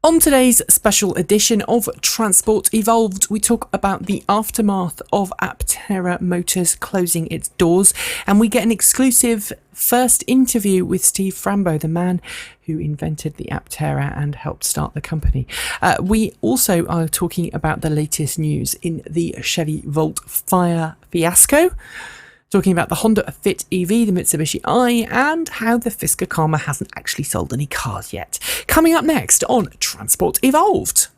On today's special edition of Transport Evolved, we talk about the aftermath of Aptera Motors closing its doors, and we get an exclusive first interview with Steve Fambro, the man who invented the Aptera and helped start the company. We also are talking about the latest news in the Chevy Volt fire fiasco, talking about the Honda Fit EV, the Mitsubishi i, and how the Fisker Karma hasn't actually sold any cars yet. Coming up next on Transport Evolved.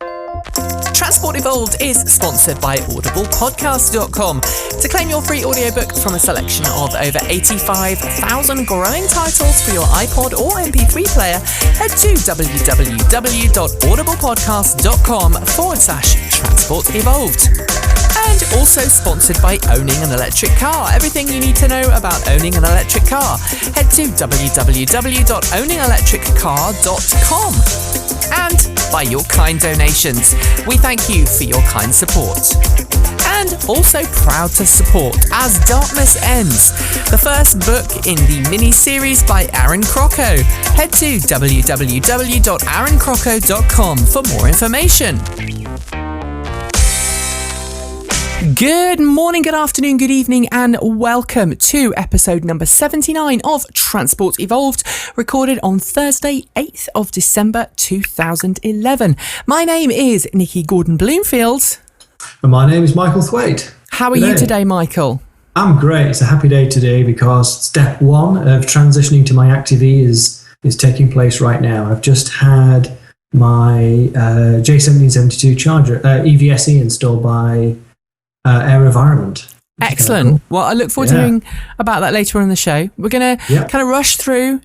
Transport Evolved is sponsored by audiblepodcast.com. To claim your free audiobook from a selection of over 85,000 growing titles for your iPod or MP3 player, head to www.audiblepodcast.com/Transport Evolved. And also sponsored by owning an electric car. Everything you need to know about owning an electric car. Head to www.owningelectriccar.com. And by your kind donations. We thank you for your kind support. And also proud to support As Darkness Ends, the first book in the mini-series by Aaron CROCCO. Head to www.aaroncrocco.com for more information. Good morning, good afternoon, good evening, and welcome to episode number 79 of Transport Evolved, recorded on Thursday, 8th of December 2011. My name is Nikki Gordon-Bloomfield. And my name is Michael Thwaite. How are you today, Michael? I'm great. It's a happy day today because step one of transitioning to my Active E is taking place right now. I've just had my J1772 charger, EVSE, installed by AirEnvironment. Excellent. Cool. Well, I look forward to hearing about that later on in the show. We're going to kind of rush through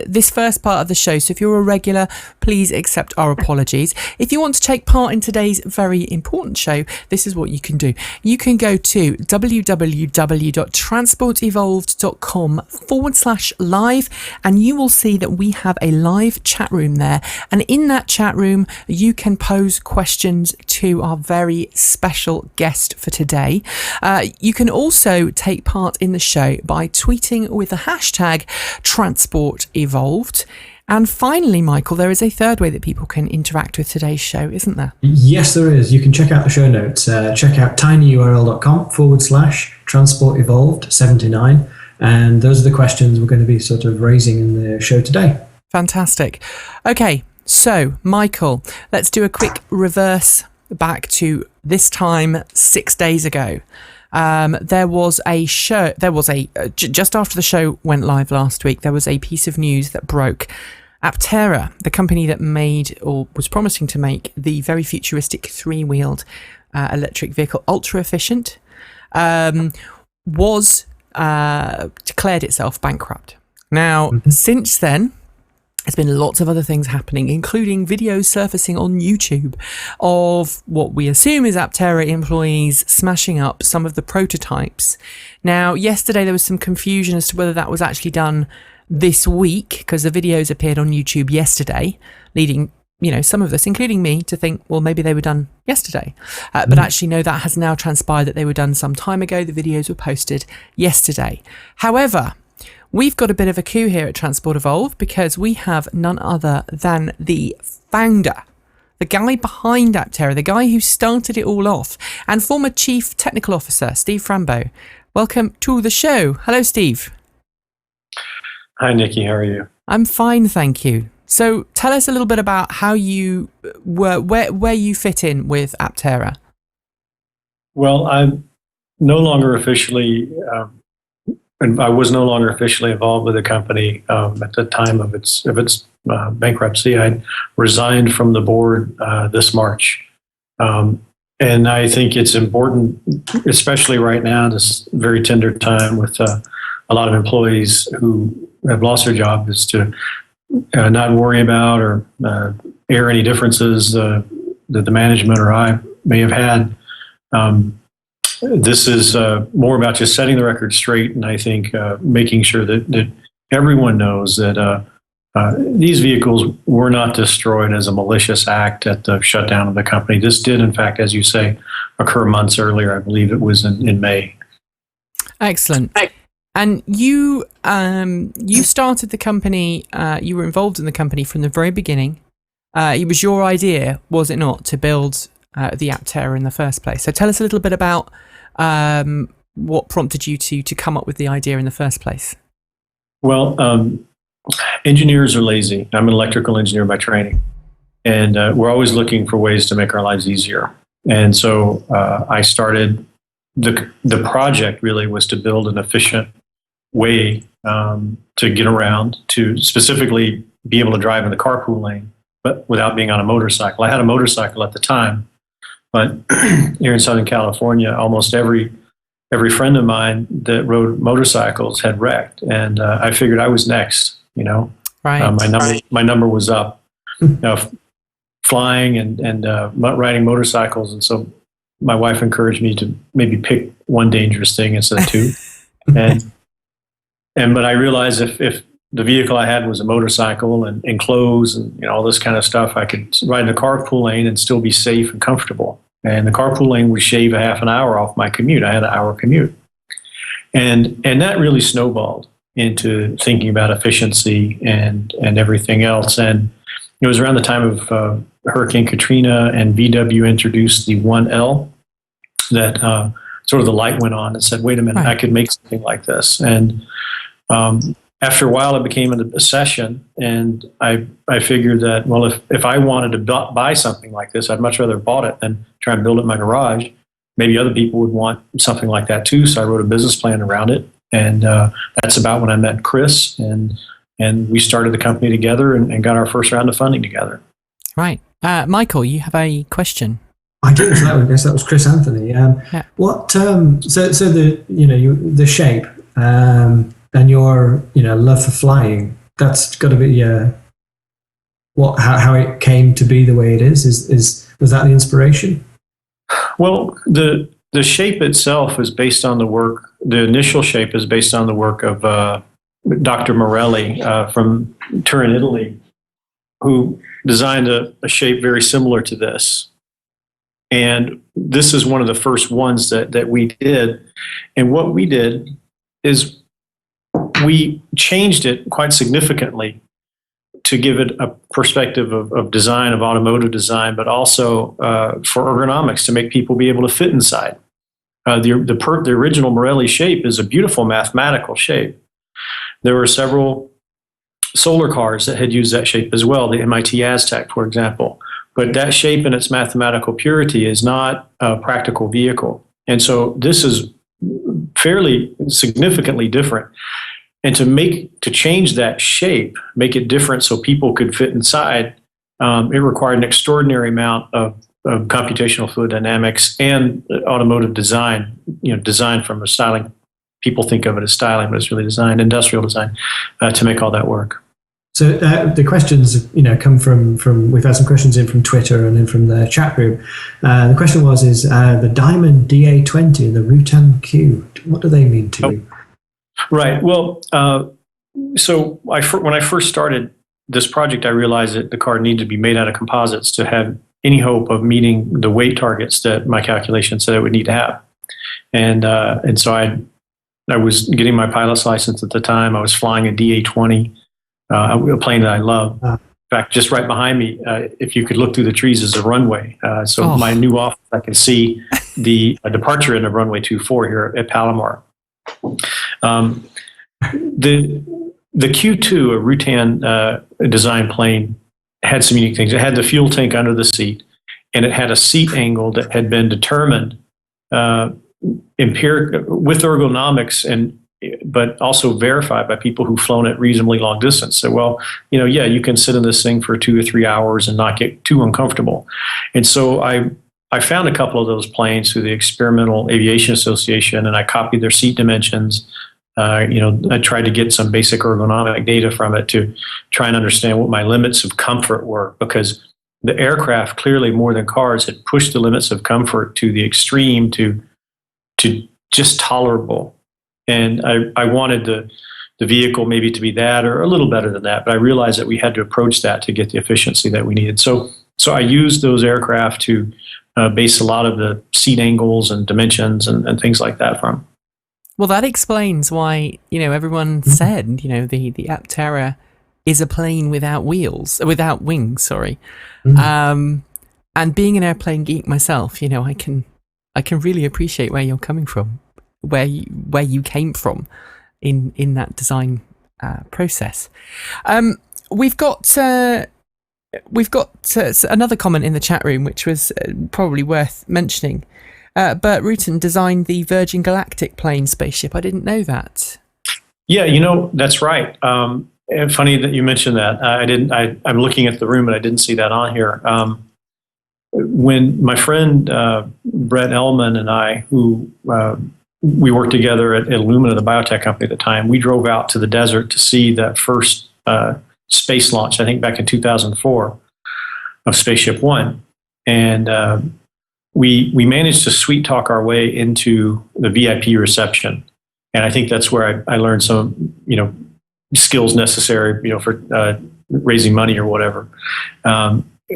this first part of the show. So if you're a regular, please accept our apologies. If you want to take part in today's very important show, this is what you can do. You can go to www.transportevolved.com/live, and you will see that we have a live chat room there. And in that chat room, you can pose questions to our very special guest for today. You can also take part in the show by tweeting with the hashtag Transport Evolved. And finally, Michael, there is a third way that people can interact with today's show, isn't there? Yes, there is. You can check out the show notes. Check out tinyurl.com/Transport Evolved 79. And those are the questions we're going to be sort of raising in the show today. Fantastic. Okay, so Michael, let's do a quick reverse back to this time 6 days ago. There was a show, just after the show went live last week, there was a piece of news that broke. Aptera, the company that made, or was promising to make, the very futuristic three-wheeled electric vehicle, ultra efficient, was declared itself bankrupt. Now, since then, there's been lots of other things happening, including videos surfacing on YouTube of what we assume is Aptera employees smashing up some of the prototypes. Now, yesterday there was some confusion as to whether that was actually done this week, because the videos appeared on YouTube yesterday, leading some of us, including me, to think, well, maybe they were done yesterday. But actually, no, that has now transpired that they were done some time ago. The videos were posted yesterday. However, we've got a bit of a coup here at Transport Evolved because we have none other than the founder, the guy behind Aptera, the guy who started it all off, and former Chief Technical Officer, Steve Fambro. Welcome to the show. Hello, Steve. Hi, Nikki. How are you? I'm fine, thank you. So tell us a little bit about how you were, where you fit in with Aptera. Well, I'm no longer officially... and I was no longer officially involved with the company at the time of its bankruptcy. I resigned from the board this March. And I think it's important, especially right now, this very tender time with a lot of employees who have lost their job, is to not worry about or air any differences that the management or I may have had. This is more about just setting the record straight, and I think making sure that everyone knows that these vehicles were not destroyed as a malicious act at the shutdown of the company. This did, in fact, as you say, occur months earlier. I believe it was in May. Excellent. And you started the company, you were involved in the company from the very beginning. it was your idea, was it not, to build the Aptera in the first place? So tell us a little bit about what prompted you to come up with the idea in the first place. Well, engineers are lazy. I'm an electrical engineer by training, and we're always looking for ways to make our lives easier. And so I started the project really was to build an efficient way to get around, to specifically be able to drive in the carpool lane, but without being on a motorcycle. I had a motorcycle at the time, but here in Southern California, almost every friend of mine that rode motorcycles had wrecked, and I figured I was next. Right. My number was up. Flying and riding motorcycles, and so my wife encouraged me to maybe pick one dangerous thing instead of two. But I realized if the vehicle I had was a motorcycle and clothes and all this kind of stuff, I could ride in the carpool lane and still be safe and comfortable. And the carpool lane would shave a half an hour off my commute. I had an hour commute, and that really snowballed into thinking about efficiency and everything else. And it was around the time of Hurricane Katrina, and VW introduced the 1L that sort of the light went on and said, wait a minute, Right. I could make something like this. And after a while, it became an obsession. And I figured that, well, if I wanted to buy something like this, I'd much rather have bought it than try and build it in my garage. Maybe other people would want something like that too. So I wrote a business plan around it. And that's about when I met Chris, and we started the company together and got our first round of funding together. Right. Michael, you have a question. I do. I guess that was Chris Anthony. Yeah. What? So the shape and your love for flying. That's got to be how it came to be the way it is. Was that the inspiration? Well, the shape itself is based on the work. The initial shape is based on the work of Dr. Morelli from Turin, Italy, who designed a shape very similar to this. And this is one of the first ones that we did. And what we did is we changed it quite significantly to give it a perspective of design, of automotive design, but also for ergonomics, to make people be able to fit inside. The original Morelli shape is a beautiful mathematical shape. There were several solar cars that had used that shape as well, the MIT Aztec, for example. But that shape in its mathematical purity is not a practical vehicle. And so this is fairly significantly different. And to change that shape, make it different so people could fit inside, it required an extraordinary amount of computational fluid dynamics and automotive design, design from a styling. People think of it as styling, but it's really design, industrial design, to make all that work. So the questions, come from. We've had some questions in from Twitter and then from the chat group. The question is the Diamond DA20 and the Rutan Q. What do they mean to you? Right. Well, so when I first started this project, I realized that the car needed to be made out of composites to have any hope of meeting the weight targets that my calculations said it would need to have. And so I was getting my pilot's license at the time. I was flying a DA20, a plane that I love. In fact, just right behind me, if you could look through the trees, is a runway. My new office, I can see the departure end of runway 24 here at Palomar. The Q2, a Rutan design plane, had some unique things. It had the fuel tank under the seat, and it had a seat angle that had been determined with ergonomics, but also verified by people who've flown at reasonably long distance. So, you can sit in this thing for 2 or 3 hours and not get too uncomfortable. And so I found a couple of those planes through the Experimental Aviation Association, and I copied their seat dimensions. I tried to get some basic ergonomic data from it to try and understand what my limits of comfort were, because the aircraft, clearly more than cars, had pushed the limits of comfort to the extreme, to just tolerable. And I wanted the vehicle maybe to be that or a little better than that, but I realized that we had to approach that to get the efficiency that we needed. So I used those aircraft to base a lot of the seat angles and dimensions and things like that from. Well, that explains why, everyone said, the Aptera is a plane without wings, sorry. Mm. And being an airplane geek myself, you know, I can really appreciate where you're coming from, where you came from in that design process. We've got another comment in the chat room, which was probably worth mentioning. Bert Rutan designed the Virgin Galactic plane spaceship. I didn't know that. Yeah, you know, that's right. And funny that you mentioned that. I'm looking at the room and I didn't see that on here. When my friend Brett Ellman and I, who we worked together at Illumina, the biotech company at the time, we drove out to the desert to see that first space launch, I think back in 2004, of Spaceship One. And we managed to sweet talk our way into the VIP reception. And I think that's where I learned some, you know, skills necessary, you know, for raising money or whatever.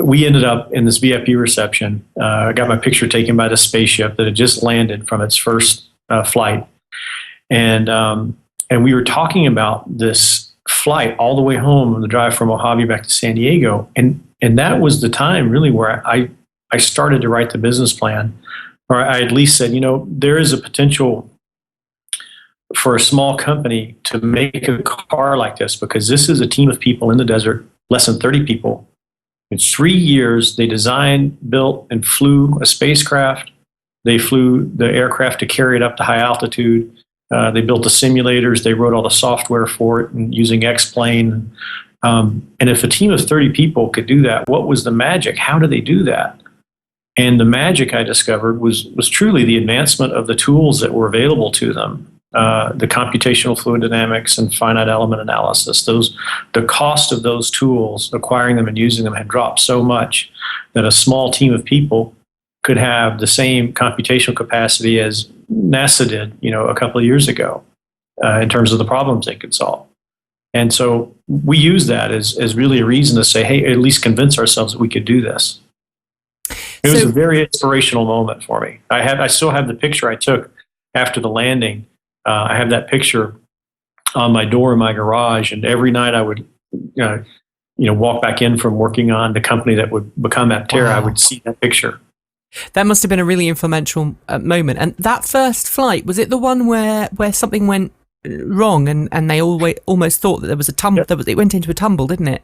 We ended up in this VIP reception. I got my picture taken by the spaceship that had just landed from its first flight. And we were talking about this flight all the way home on the drive from Mojave back to San Diego. And that was the time really where I started to write the business plan, or I at least said, you know, there is a potential for a small company to make a car like this, because this is a team of people in the desert, less than 30 people. In 3 years, they designed, built, and flew a spacecraft. They flew the aircraft to carry it up to high altitude. They built the simulators. They wrote all the software for it and using X-Plane. And if a team of 30 people could do that, what was the magic? How did they do that? And the magic I discovered was truly the advancement of the tools that were available to them. The computational fluid dynamics and finite element analysis. The cost of those tools, acquiring them and using them, had dropped so much that a small team of people could have the same computational capacity as NASA did, you know, a couple of years ago, in terms of the problems they could solve. And so we use that as really a reason to say, hey, at least convince ourselves that we could do this. It was a very inspirational moment for me. I still have the picture I took after the landing. I have that picture on my door in my garage, and every night I would, walk back in from working on the company that would become Aptera. Wow. I would see that picture. That must have been a really influential moment. And that first flight, was it the one where something went wrong and they almost thought that there was a tumble? Yep. It went into a tumble, didn't it?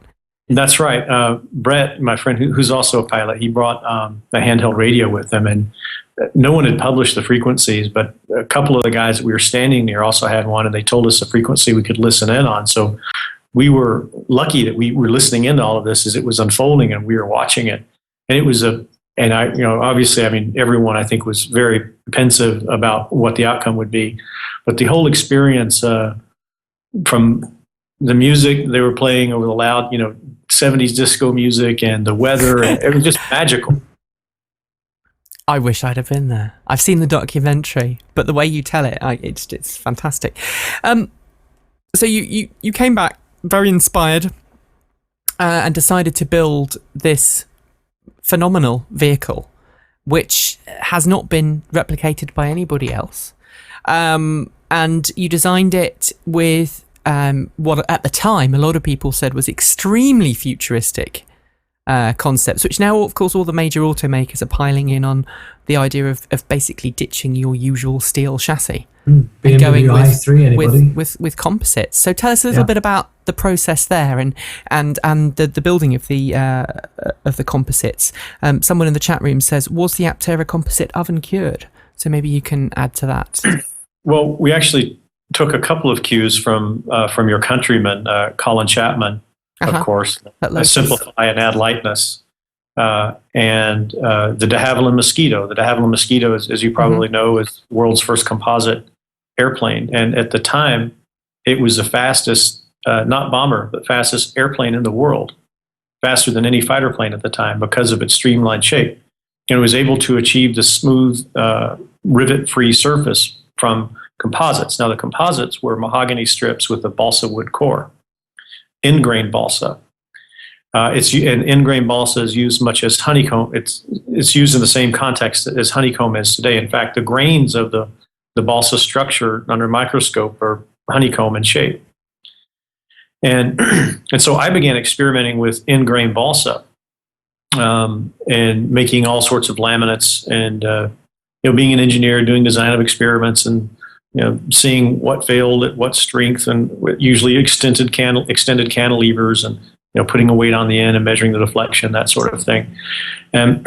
That's right. Brett, my friend, who's also a pilot, he brought a handheld radio with him, and no one had published the frequencies, but a couple of the guys that we were standing near also had one, and they told us the frequency we could listen in on. So we were lucky that we were listening into all of this as it was unfolding, and we were watching it. And it was obviously, I mean, everyone I think was very pensive about what the outcome would be, but the whole experience from the music they were playing over the loud, 70s disco music, and the weather, and it was just magical. I wish I'd have been there. I've seen the documentary, but the way you tell it, it's fantastic. So you came back very inspired and decided to build this phenomenal vehicle, which has not been replicated by anybody else. And you designed it with what at the time a lot of people said was extremely futuristic concepts, which now, of course, all the major automakers are piling in on the idea of basically ditching your usual steel chassis and going with composites. So tell us a little bit about the process there and the building of the composites. Someone in the chat room says, was the Aptera composite oven cured? So maybe you can add to that. Well, we actually took a couple of cues from your countryman, Colin Chapman, of course, simplify and add lightness. And the de Havilland Mosquito. The de Havilland Mosquito, as you probably know, is the world's first composite airplane. And at the time, it was the fastest, not bomber, but fastest airplane in the world, faster than any fighter plane at the time because of its streamlined shape. And it was able to achieve the smooth, rivet-free surface from composites. Now, the composites were mahogany strips with a balsa wood core, in-grain balsa. In-grain balsa is used much as honeycomb. It's used in the same context as honeycomb is today. In fact, the grains of the balsa structure under a microscope are honeycomb in shape. And and so I began experimenting with in-grain balsa, and making all sorts of laminates, and being an engineer, doing design of experiments, and seeing what failed at what strength, and usually extended cantilevers, and putting a weight on the end and measuring the deflection, that sort of thing. And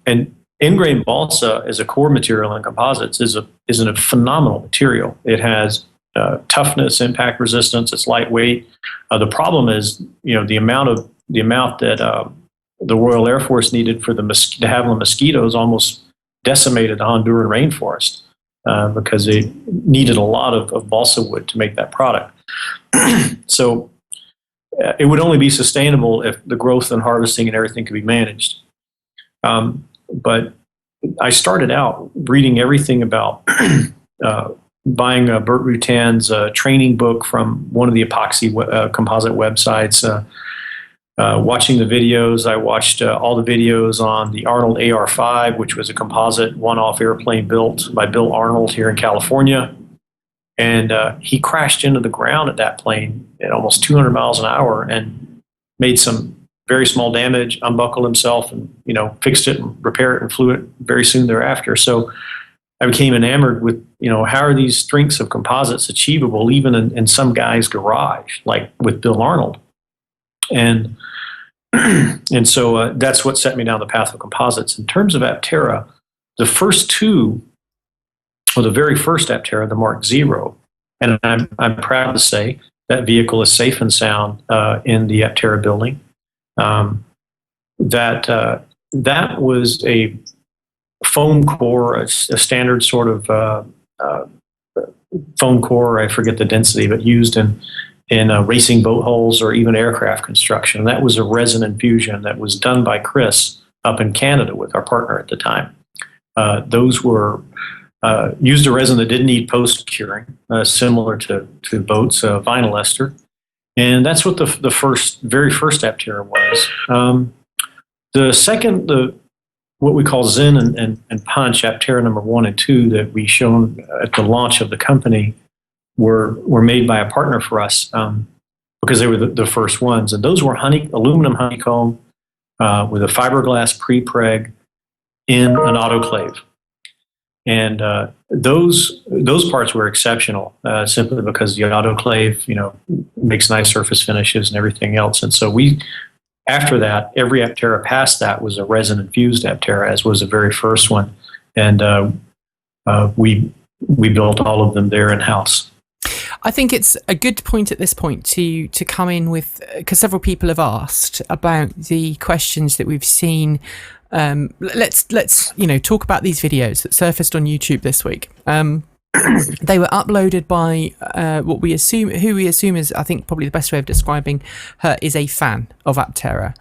and in-grain balsa as a core material in composites is a phenomenal material. It has toughness, impact resistance. It's lightweight. The problem is, the amount that the Royal Air Force needed for the Haviland mosquitoes almost decimated the Honduran rainforest, because they needed a lot of balsa wood to make that product. So it would only be sustainable if the growth and harvesting and everything could be managed. But I started out reading everything about buying Bert Rutan's training book from one of the epoxy composite websites, watching the videos. I watched all the videos on the Arnold AR-5, which was a composite one-off airplane built by Bill Arnold here in California. And he crashed into the ground at that plane at almost 200 miles an hour and made some very small damage, unbuckled himself, and fixed it and repaired it and flew it very soon thereafter. So I became enamored with, how are these strengths of composites achievable even in some guy's garage, like with Bill Arnold? And so that's what set me down the path of composites. In terms of Aptera, the first two, or the very first Aptera, the Mark Zero, and I'm proud to say that vehicle is safe and sound in the Aptera building. That was a foam core, a standard sort of foam core. I forget the density, but used in racing boat hulls or even aircraft construction. That was a resin infusion that was done by Chris up in Canada with our partner at the time. Those were used a resin that didn't need post-curing, similar to boats, vinyl ester. And that's what the very first Aptera was. The second, what we call Zen and Punch, Aptera number 1 and 2, that we shown at the launch of the company, were made by a partner for us, because they were the first ones. And those were aluminum honeycomb with a fiberglass pre-preg in an autoclave. And those parts were exceptional, simply because the autoclave, makes nice surface finishes and everything else. And so after that, every Aptera past that was a resin-infused Aptera, as was the very first one. And we built all of them there in-house. I think it's a good point at this point to come in with, because several people have asked about the questions that we've seen. Let's talk about these videos that surfaced on YouTube this week. They were uploaded by who we assume is, I think, probably the best way of describing her, is a fan of Aptera.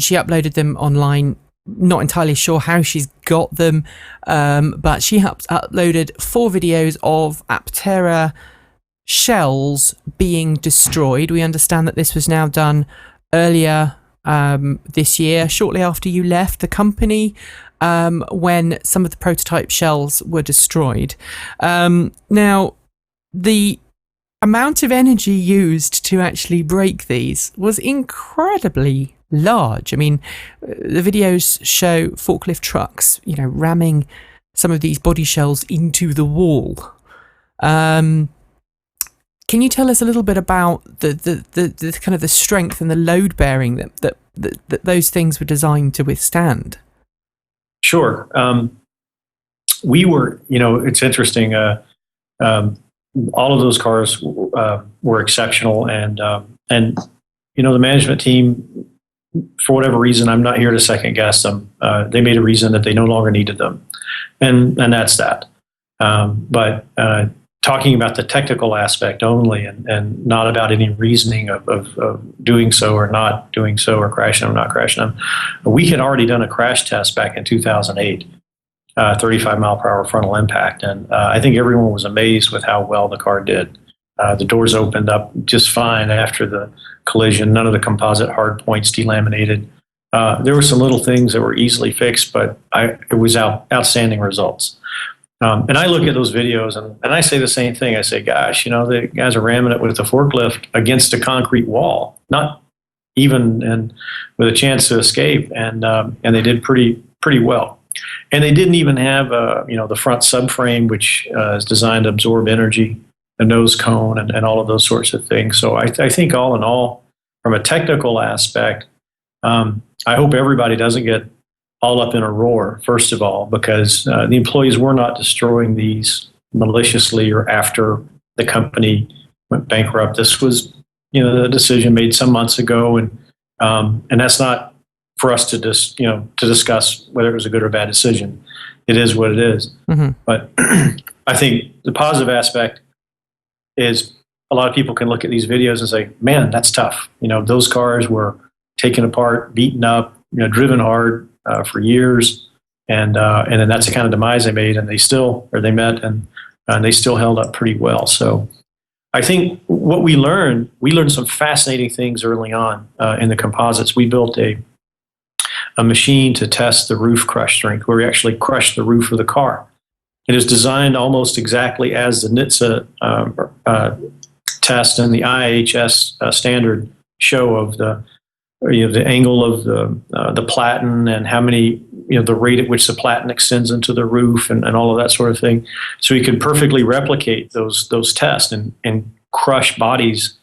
She uploaded them online. Not entirely sure how she's got them, but she uploaded 4 videos of Aptera shells being destroyed. We understand that this was now done earlier this year, shortly after you left the company, when some of the prototype shells were destroyed. Now, the amount of energy used to actually break these was incredibly large. I mean, the videos show forklift trucks, ramming some of these body shells into the wall. Can you tell us a little bit about the kind of the strength and the load bearing that those things were designed to withstand? Sure. We were, it's interesting. All of those cars were exceptional, and the management team, for whatever reason, I'm not here to second guess them. They made a reason that they no longer needed them, and that's that. But talking about the technical aspect only, and not about any reasoning of doing so or not doing so, or crashing them or not crashing them. We had already done a crash test back in 2008, 35 mile per hour frontal impact. And I think everyone was amazed with how well the car did. The doors opened up just fine after the collision. None of the composite hard points delaminated. There were some little things that were easily fixed, but it was outstanding results. And I look at those videos and I say the same thing. I say, gosh, the guys are ramming it with a forklift against a concrete wall, not even and with a chance to escape. And they did pretty well. And they didn't even have, the front subframe, which is designed to absorb energy, the nose cone, and all of those sorts of things. So I think all in all, from a technical aspect, I hope everybody doesn't get all up in a roar, first of all, because the employees were not destroying these maliciously or after the company went bankrupt. This was, the decision made some months ago, and that's not for us to to discuss whether it was a good or bad decision. It is what it is. Mm-hmm. But I think the positive aspect is a lot of people can look at these videos and say, "Man, that's tough." Those cars were taken apart, beaten up, driven hard for years, and then that's the kind of demise they made, and they met, and they still held up pretty well. So I think what we learned some fascinating things early on in the composites. We built a machine to test the roof crush strength, where we actually crushed the roof of the car. It is designed almost exactly as the NHTSA test and the IHS standard show of the angle of the platen and how many, the rate at which the platen extends into the roof and all of that sort of thing. So we could perfectly replicate those tests and crush bodies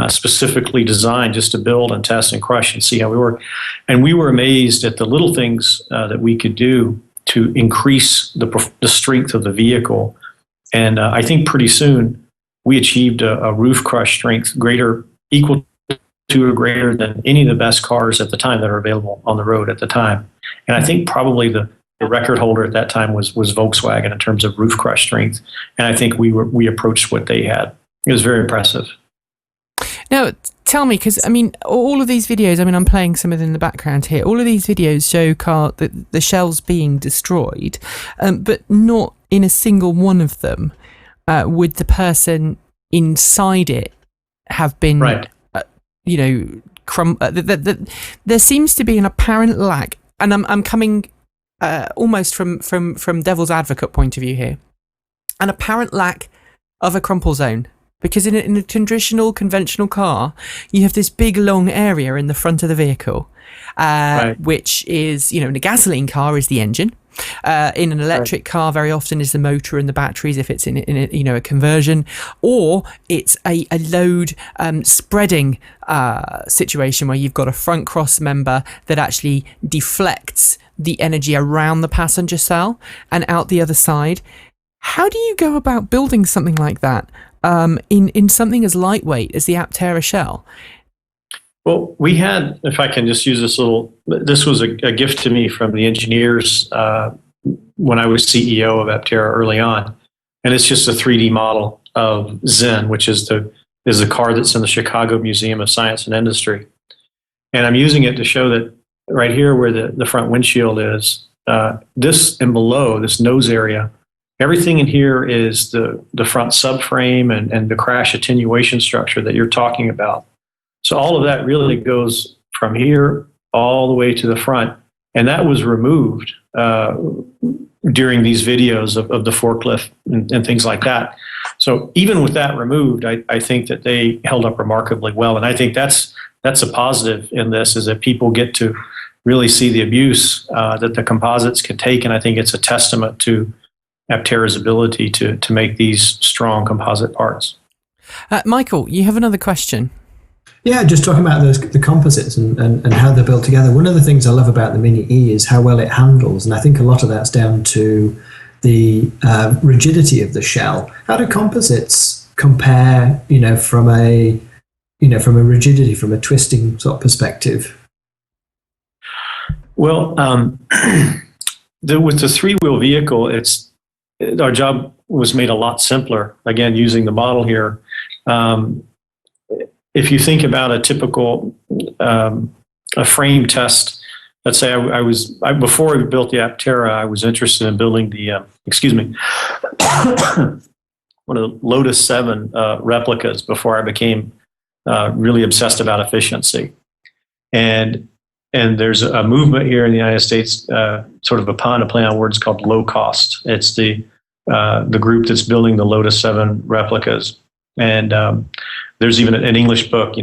specifically designed just to build and test and crush and see how we work. And we were amazed at the little things that we could do to increase the strength of the vehicle. And I think pretty soon we achieved a roof crush strength equal to or greater than any of the best cars at the time that are available on the road at the time. And I think probably the record holder at that time was Volkswagen in terms of roof crush strength. And I think we approached what they had. It was very impressive. Now, tell me, because all of these videos, I'm playing some of them in the background here. All of these videos show the shells being destroyed, but not in a single one of them would the person inside it have been right. There seems to be an apparent lack, and I'm coming almost from devil's advocate point of view here, an apparent lack of a crumple zone. Because in a traditional, conventional car, you have this big, long area in the front of the vehicle, right. Which is, in a gasoline car is the engine. In an electric car, very often is the motor and the batteries if it's in a conversion, or it's a load spreading situation where you've got a front cross member that actually deflects the energy around the passenger cell and out the other side. How do you go about building something like that in something as lightweight as the Aptera shell? Well, we had, if I can just use this was a gift to me from the engineers when I was CEO of Aptera early on. And it's just a 3D model of Zen, which is the car that's in the Chicago Museum of Science and Industry. And I'm using it to show that right here where the front windshield is, this and below, this nose area, everything in here is the front subframe and the crash attenuation structure that you're talking about. So all of that really goes from here all the way to the front. And that was removed during these videos of the forklift and things like that. So even with that removed, I think that they held up remarkably well. And I think that's a positive in this, is that people get to really see the abuse that the composites can take. And I think it's a testament to Aptera's ability to make these strong composite parts. Michael, you have another question. Yeah, just talking about the composites and how they're built together. One of the things I love about the Mini E is how well it handles, and I think a lot of that's down to the rigidity of the shell. How do composites compare, from a rigidity, from a twisting sort of perspective? Well, with the three-wheel vehicle, our job was made a lot simpler. Again, using the model here. If you think about a typical a frame test, let's say before we built the Aptera, I was interested in building the one of the Lotus 7 replicas before I became really obsessed about efficiency. And there's a movement here in the United States, sort of a play on words, called low cost. It's the the group that's building the Lotus 7 replicas. And there's even an English book,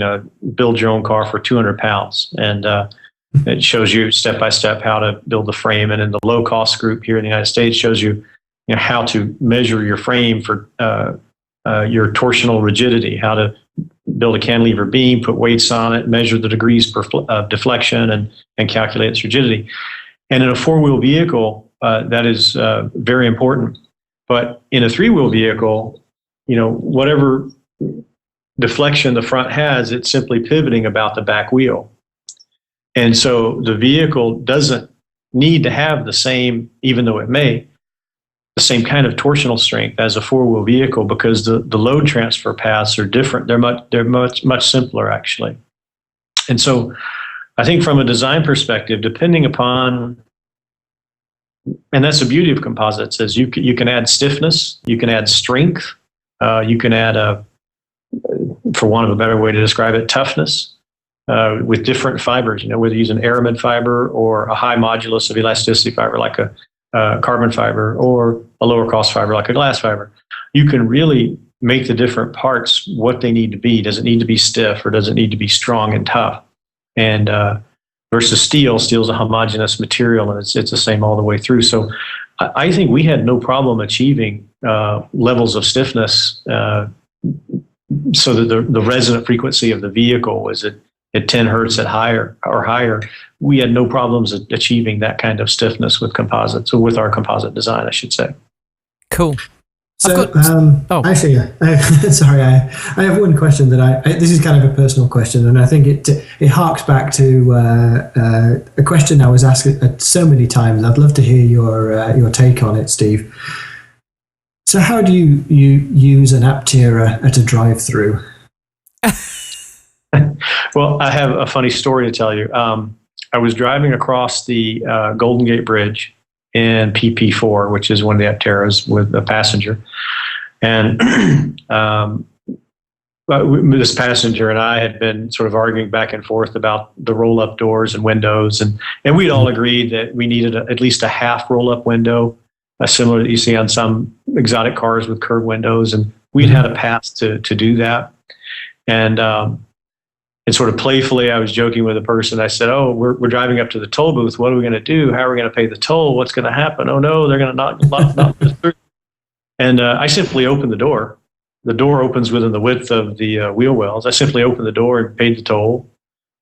build your own car for 200 pounds. And it shows you step by step how to build the frame. And in the low cost group here in the United States shows you, how to measure your frame for your torsional rigidity, how to build a cantilever beam, put weights on it, measure the degrees of deflection, and calculate its rigidity. And in a 4-wheel vehicle, that is very important. But in a 3-wheel vehicle, whatever deflection the front has, it's simply pivoting about the back wheel. And so the vehicle doesn't need to have the same, even though it may, the same kind of torsional strength as a 4-wheel vehicle, because the load transfer paths are different. They're much simpler, actually. And so I think from a design perspective, depending upon, and that's the beauty of composites, is you can add stiffness, you can add strength, you can add for want of a better way to describe it, toughness with different fibers. Whether you use an aramid fiber or a high modulus of elasticity fiber like a carbon fiber, or a lower cost fiber like a glass fiber, you can really make the different parts what they need to be. Does it need to be stiff, or does it need to be strong and tough? And versus steel is a homogeneous material, and it's the same all the way through. So I think we had no problem achieving levels of stiffness so that the resonant frequency of the vehicle was at 10 hertz at higher. We had no problems achieving that kind of stiffness with composites, or with our composite design, I should say. Cool. So, actually, sorry, I have one question that this is kind of a personal question, and I think it harks back to a question I was asked so many times. I'd love to hear your take on it, Steve. So, how do you use an Aptera at a drive-through? Well, I have a funny story to tell you. I was driving across the Golden Gate Bridge in PP4, which is one of the Apteras, with a passenger. And this passenger and I had been sort of arguing back and forth about the roll-up doors and windows. And we'd all agreed that we needed at least a half roll-up window, similar that you see on some exotic cars with curved windows. And we'd had a path to do that. And sort of playfully, I was joking with a person. I said, "Oh, we're driving up to the toll booth. What are we going to do? How are we going to pay the toll? What's going to happen? Oh no, they're going to knock this through." And I simply opened the door. The door opens within the width of the wheel wells. I simply opened the door and paid the toll.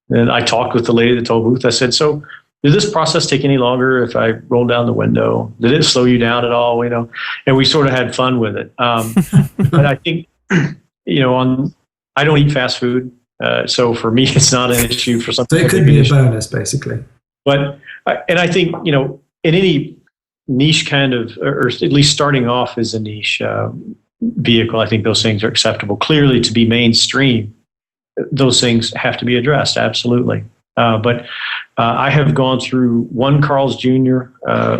And I talked with the lady at the toll booth. I said, "So, did this process take any longer if I rolled down the window? Did it slow you down at all?" And we sort of had fun with it. But I think, I don't eat fast food. So for me, it's not an issue. For something, so it could be a bonus, basically. But I think in any niche kind of, or at least starting off as a niche vehicle, I think those things are acceptable. Clearly, to be mainstream, those things have to be addressed. Absolutely. But I have gone through one Carl's Jr.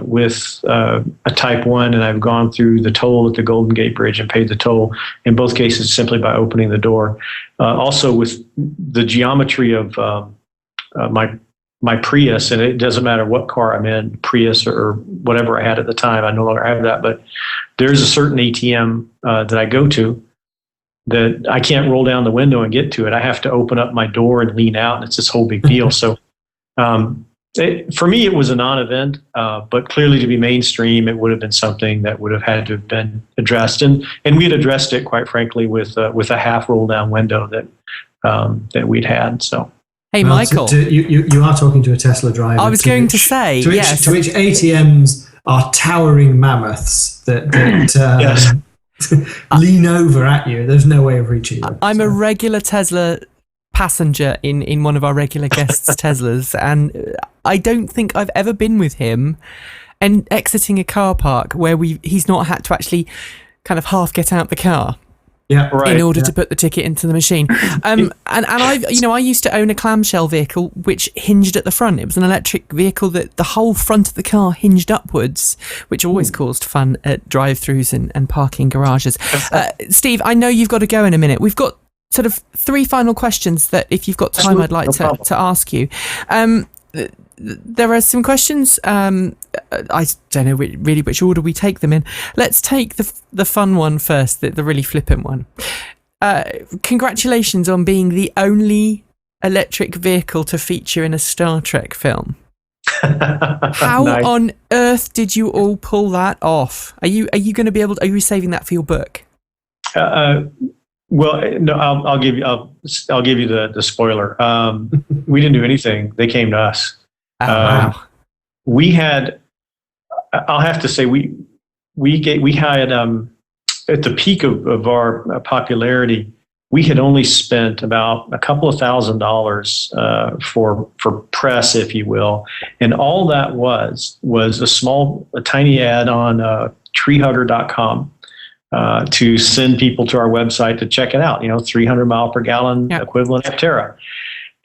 With a Type 1, and I've gone through the toll at the Golden Gate Bridge and paid the toll, in both cases simply by opening the door. Also with the geometry of my Prius, and it doesn't matter what car I'm in, Prius or whatever I had at the time, I no longer have that, but there's a certain ATM that I go to that I can't roll down the window and get to it. I have to open up my door and lean out, and it's this whole big deal. So for me, it was a non-event, but clearly to be mainstream, it would have been something that would have had to have been addressed. And we had addressed it, quite frankly, with a half roll down window that we'd had. So. Hey, Michael. You are talking to a Tesla driver. I was going to say, yes. To which ATMs are towering mammoths that yes. lean over at you. There's no way of reaching them. I'm a regular Tesla passenger in one of our regular guests' Teslas, and I don't think I've ever been with him and exiting a car park where he's not had to actually kind of half get out the car. Yeah, right. In order to put the ticket into the machine. And I used to own a clamshell vehicle which hinged at the front. It was an electric vehicle that the whole front of the car hinged upwards, which always caused fun at drive-throughs and parking garages. Steve, I know you've got to go in a minute. We've got sort of 3 final questions that, if you've got time, I'd like to ask you. there are some questions. I don't know really which order we take them in. Let's take the fun one first, the really flippant one. Congratulations on being the only electric vehicle to feature in a Star Trek film. How Nice. on earth did you all pull that off? Are you going to be able? Are you saving that for your book? Well, no, I'll give you the spoiler. We didn't do anything. They came to us. Oh, wow. We had. I'll have to say we had at the peak of our popularity, we had only spent about a couple of $1,000 for press, if you will, and all that was a tiny ad on treehugger.com. To send people to our website to check it out, 300 mile per gallon equivalent Aptera.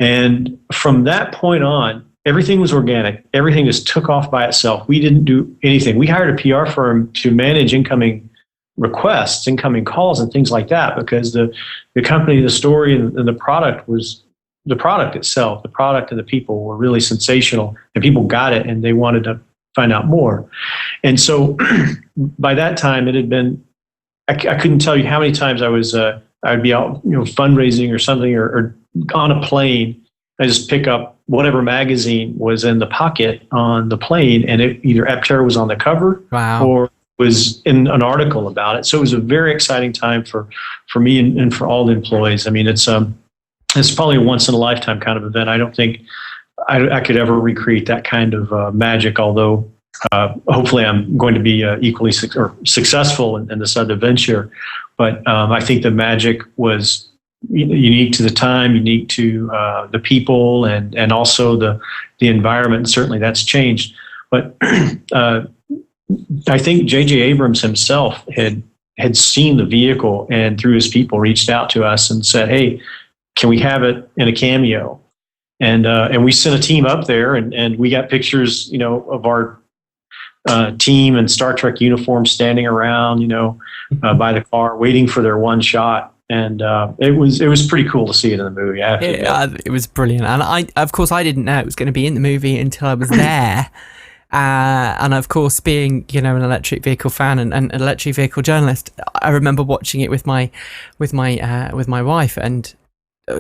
And from that point on, everything was organic. Everything just took off by itself. We didn't do anything. We hired a PR firm to manage incoming requests, incoming calls, and things like that, because the company, the story, and the product was the product itself. The product and the people were really sensational, and people got it, and they wanted to find out more. And so by that time, it had been, I couldn't tell you how many times I'd be out, fundraising or something, or on a plane. I just pick up whatever magazine was in the pocket on the plane, and either Aptera was on the cover, Wow. or was in an article about it. So it was a very exciting time for me and for all the employees. I mean, it's probably a once in a lifetime kind of event. I don't think I could ever recreate that kind of magic, although hopefully I'm going to be equally successful in this other venture. But I think the magic was unique to the time, unique to the people, and also the environment. And certainly that's changed. But I think J.J. Abrams himself had seen the vehicle, and through his people reached out to us and said, "Hey, can we have it in a cameo?" And we sent a team up there, and we got pictures, of our team in Star Trek uniforms standing around, by the car, waiting for their one shot. And it was pretty cool to see it in the movie. It was brilliant, and I didn't know it was going to be in the movie until I was there. And of course, being an electric vehicle fan and an electric vehicle journalist, I remember watching it with my wife and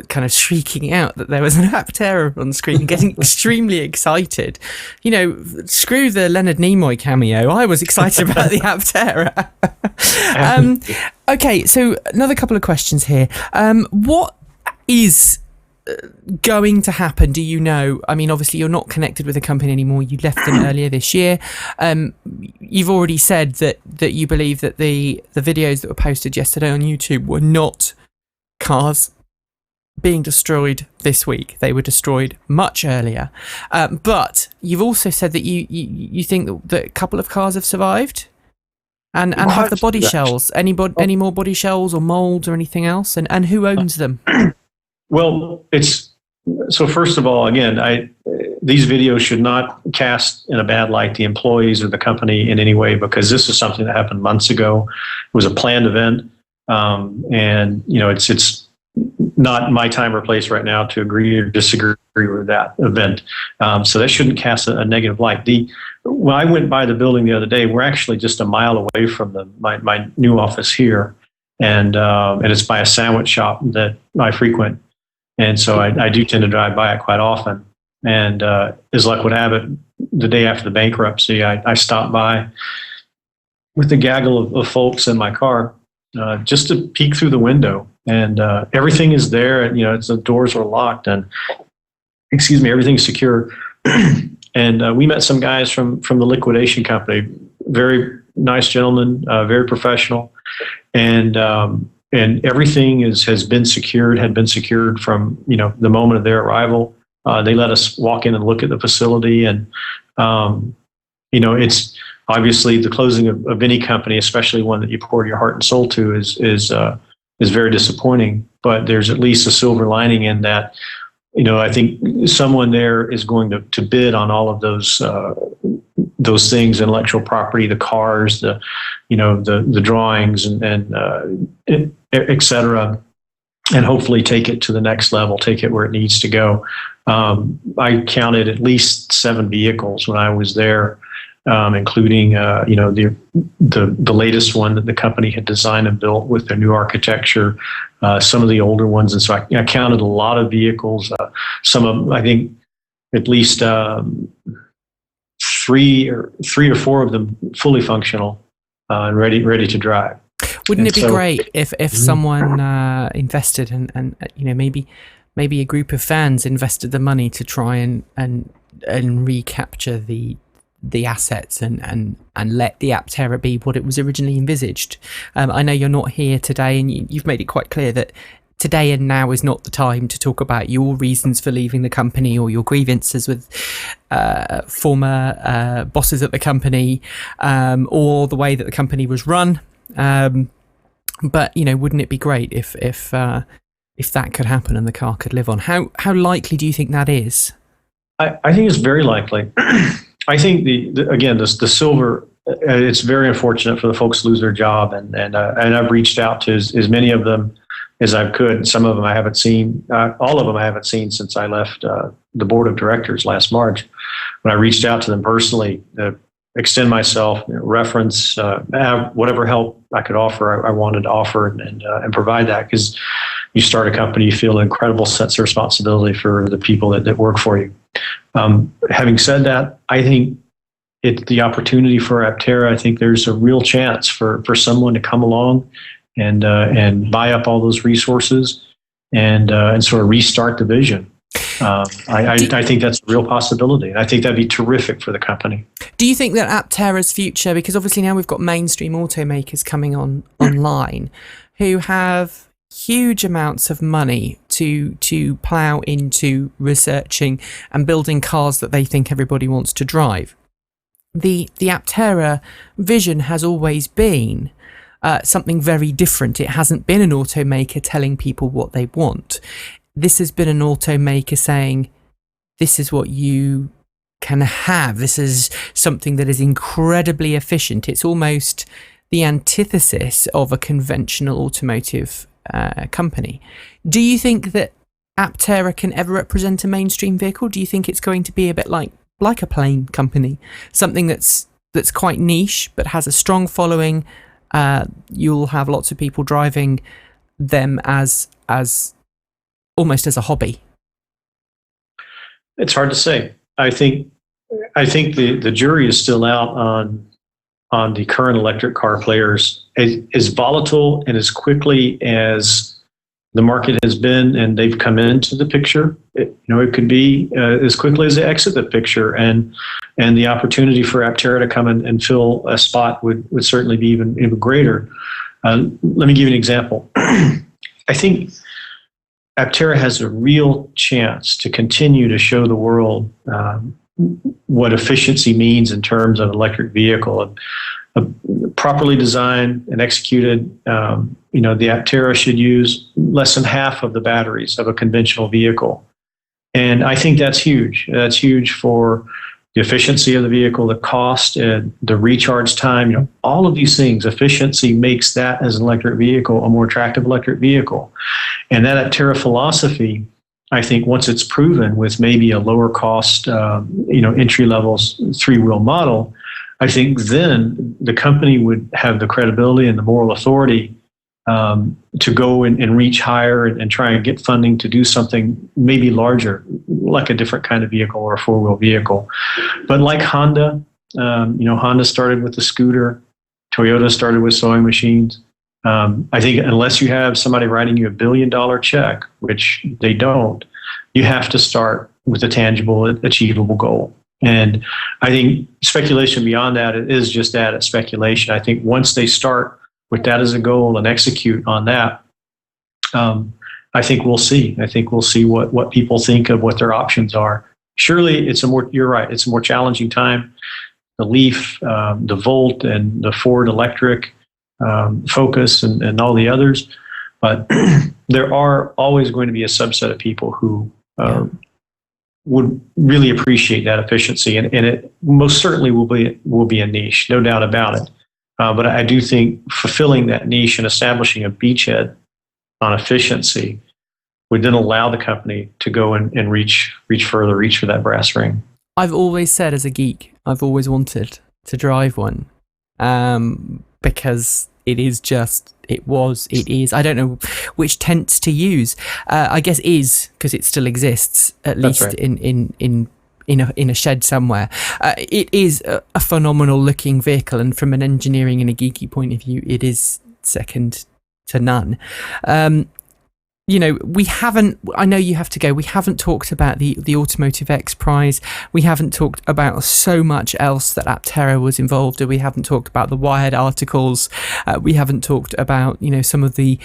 kind of shrieking out that there was an Aptera on the screen and getting extremely excited. Screw the Leonard Nimoy cameo. I was excited about the Aptera. Okay, so another couple of questions here. What is going to happen? Do you know? I mean, obviously you're not connected with the company anymore. You left them earlier this year. You've already said that you believe that the videos that were posted yesterday on YouTube were not cars being destroyed this week. They were destroyed much earlier. But you've also said that you think that a couple of cars have survived and have the body shells. Any more body shells or molds or anything else? And who owns them? Well, so first of all, again, these videos should not cast in a bad light the employees or the company in any way, because this is something that happened months ago. It was a planned event. And it's not my time or place right now to agree or disagree with that event. So that shouldn't cast a negative light. When I went by the building the other day, we're actually just a mile away from my new office here. And it's by a sandwich shop that I frequent. And so I do tend to drive by it quite often. And as luck would have it, the day after the bankruptcy, I stopped by with a gaggle of folks in my car just to peek through the window. And everything is there. And, the doors are locked, and everything's secure. And we met some guys from the liquidation company. Very nice gentlemen, very professional, and everything had been secured from the moment of their arrival. They let us walk in and look at the facility, and it's obviously the closing of any company, especially one that you poured your heart and soul to, is very disappointing. But there's at least a silver lining in that. I think someone there is going to bid on all of those things: intellectual property, the cars, the drawings, and et cetera, and hopefully take it to the next level, take it where it needs to go. I counted at least 7 vehicles when I was there, including the latest one that the company had designed and built with their new architecture, some of the older ones, and so I counted a lot of vehicles. Some of them, I think, at least 3 or 4 of them fully functional and ready to drive. Wouldn't it be great if someone invested and maybe a group of fans invested the money to try and recapture the assets and let the Aptera be what it was originally envisaged? I know you're not here today, and you've made it quite clear that today and now is not the time to talk about your reasons for leaving the company or your grievances with former bosses at the company, or the way that the company was run. But wouldn't it be great if that could happen and the car could live on? How likely do you think that is? I think it's very likely. I think the silver. It's very unfortunate for the folks to lose their job, and I've reached out to as many of them as I could. Some of them I haven't seen. All of them I haven't seen since I left the board of directors last March. When I reached out to them personally, extend myself, reference, whatever help I could offer, I wanted to offer and provide that, because you start a company, you feel an incredible sense of responsibility for the people that work for you. Having said that, I think the opportunity for Aptera, I think there's a real chance for someone to come along and buy up all those resources and sort of restart the vision. I think that's a real possibility, and I think that'd be terrific for the company. Do you think that Aptera's future, because obviously now we've got mainstream automakers coming online who have huge amounts of money to plow into researching and building cars that they think everybody wants to drive, the Aptera vision has always been something very different. It hasn't been an automaker telling people what they want. This has been an automaker saying, this is what you can have. This is something that is incredibly efficient. It's almost the antithesis of a conventional automotive company. Do you think that Aptera can ever represent a mainstream vehicle? Do you think it's going to be a bit like a plane company, something that's quite niche but has a strong following? You'll have lots of people driving them as almost as a hobby. It's hard to say. I think the jury is still out on the current electric car players. As volatile and as quickly as the market has been, and they've come into the picture, it could be as quickly as they exit the picture, and the opportunity for Aptera to come and fill a spot would certainly be even greater. Let me give you an example. I think Aptera has a real chance to continue to show the world what efficiency means in terms of an electric vehicle. Properly designed and executed, the Aptera should use less than half of the batteries of a conventional vehicle. And I think that's huge. That's huge for the efficiency of the vehicle, the cost, and the recharge time. All of these things, efficiency makes that as an electric vehicle a more attractive electric vehicle. And that Aptera philosophy, I think once it's proven with maybe a lower cost, entry-level 3-wheel model, I think then the company would have the credibility and the moral authority to go and reach higher and try and get funding to do something maybe larger, like a different kind of vehicle or a 4-wheel vehicle. But like Honda, Honda started with the scooter, Toyota started with sewing machines. I think unless you have somebody writing you $1 billion check, which they don't, you have to start with a tangible, achievable goal. And I think speculation beyond that is just that, it's speculation. I think once they start with that as a goal and execute on that, I think we'll see. I think we'll see what people think of what their options are. Surely you're right, it's a more challenging time. The Leaf, the Volt, and the Ford Electric, Focus, and all the others. But there are always going to be a subset of people who would really appreciate that efficiency, and it most certainly will be a niche, no doubt about it. But I do think fulfilling that niche and establishing a beachhead on efficiency would then allow the company to go and reach further, reach for that brass ring. I've always said, as a geek, I've always wanted to drive one, because it is. I don't know which tense to use. I guess is, because it still exists, at least right. in a shed somewhere. It is a phenomenal looking vehicle, and from an engineering and a geeky point of view, it is second to none. I know you have to go. We haven't talked about the Automotive X Prize. We haven't talked about so much else that Aptera was involved in. We haven't talked about the Wired articles. We haven't talked about, some of the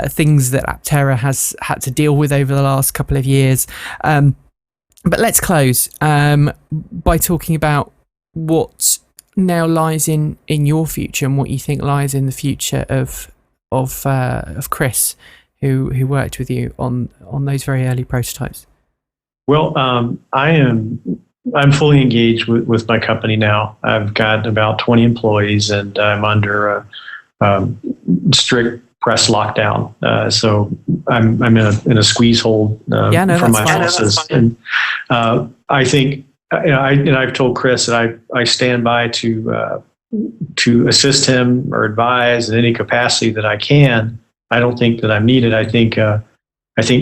things that Aptera has had to deal with over the last couple of years. But let's close by talking about what now lies in your future, and what you think lies in the future of Chris, who worked with you on those very early prototypes. Well, I'm fully engaged with my company now. I've got about 20 employees, and I'm under a strict press lockdown. So I'm in a squeeze hold from my offices. And I think, I've told Chris that I stand by to assist him or advise in any capacity that I can. I don't think that I'm needed. I think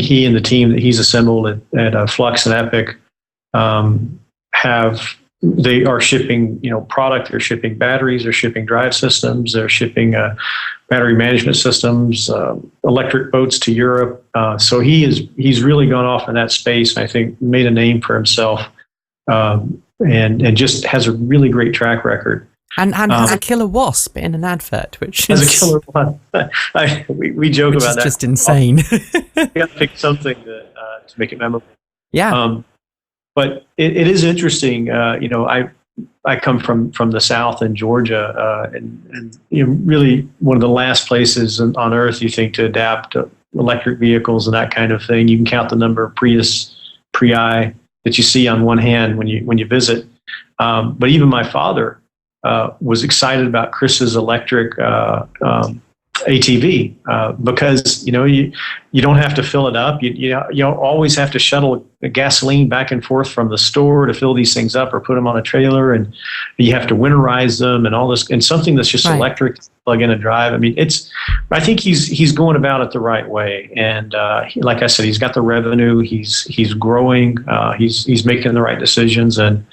he and the team that he's assembled at Flux and Epic they are shipping product. They're shipping batteries. They're shipping drive systems. They're shipping battery management systems, electric boats to Europe. So he's really gone off in that space, and I think made a name for himself, and just has a really great track record. And has a killer wasp in an advert, which is a killer wasp. We joke about that. It's just insane. We got to pick something to make it memorable. Yeah. But it is interesting. I come from the South in Georgia, and really one of the last places on earth you think to adapt to electric vehicles and that kind of thing. You can count the number of Prius that you see on one hand when you visit. But even my father was excited about Chris's electric ATV because you don't have to fill it up. You always have to shuttle gasoline back and forth from the store to fill these things up or put them on a trailer, and you have to winterize them and all this. And something that's just electric, plug in and drive. I mean, I think he's going about it the right way. And like I said, he's got the revenue. He's growing. He's making the right decisions, and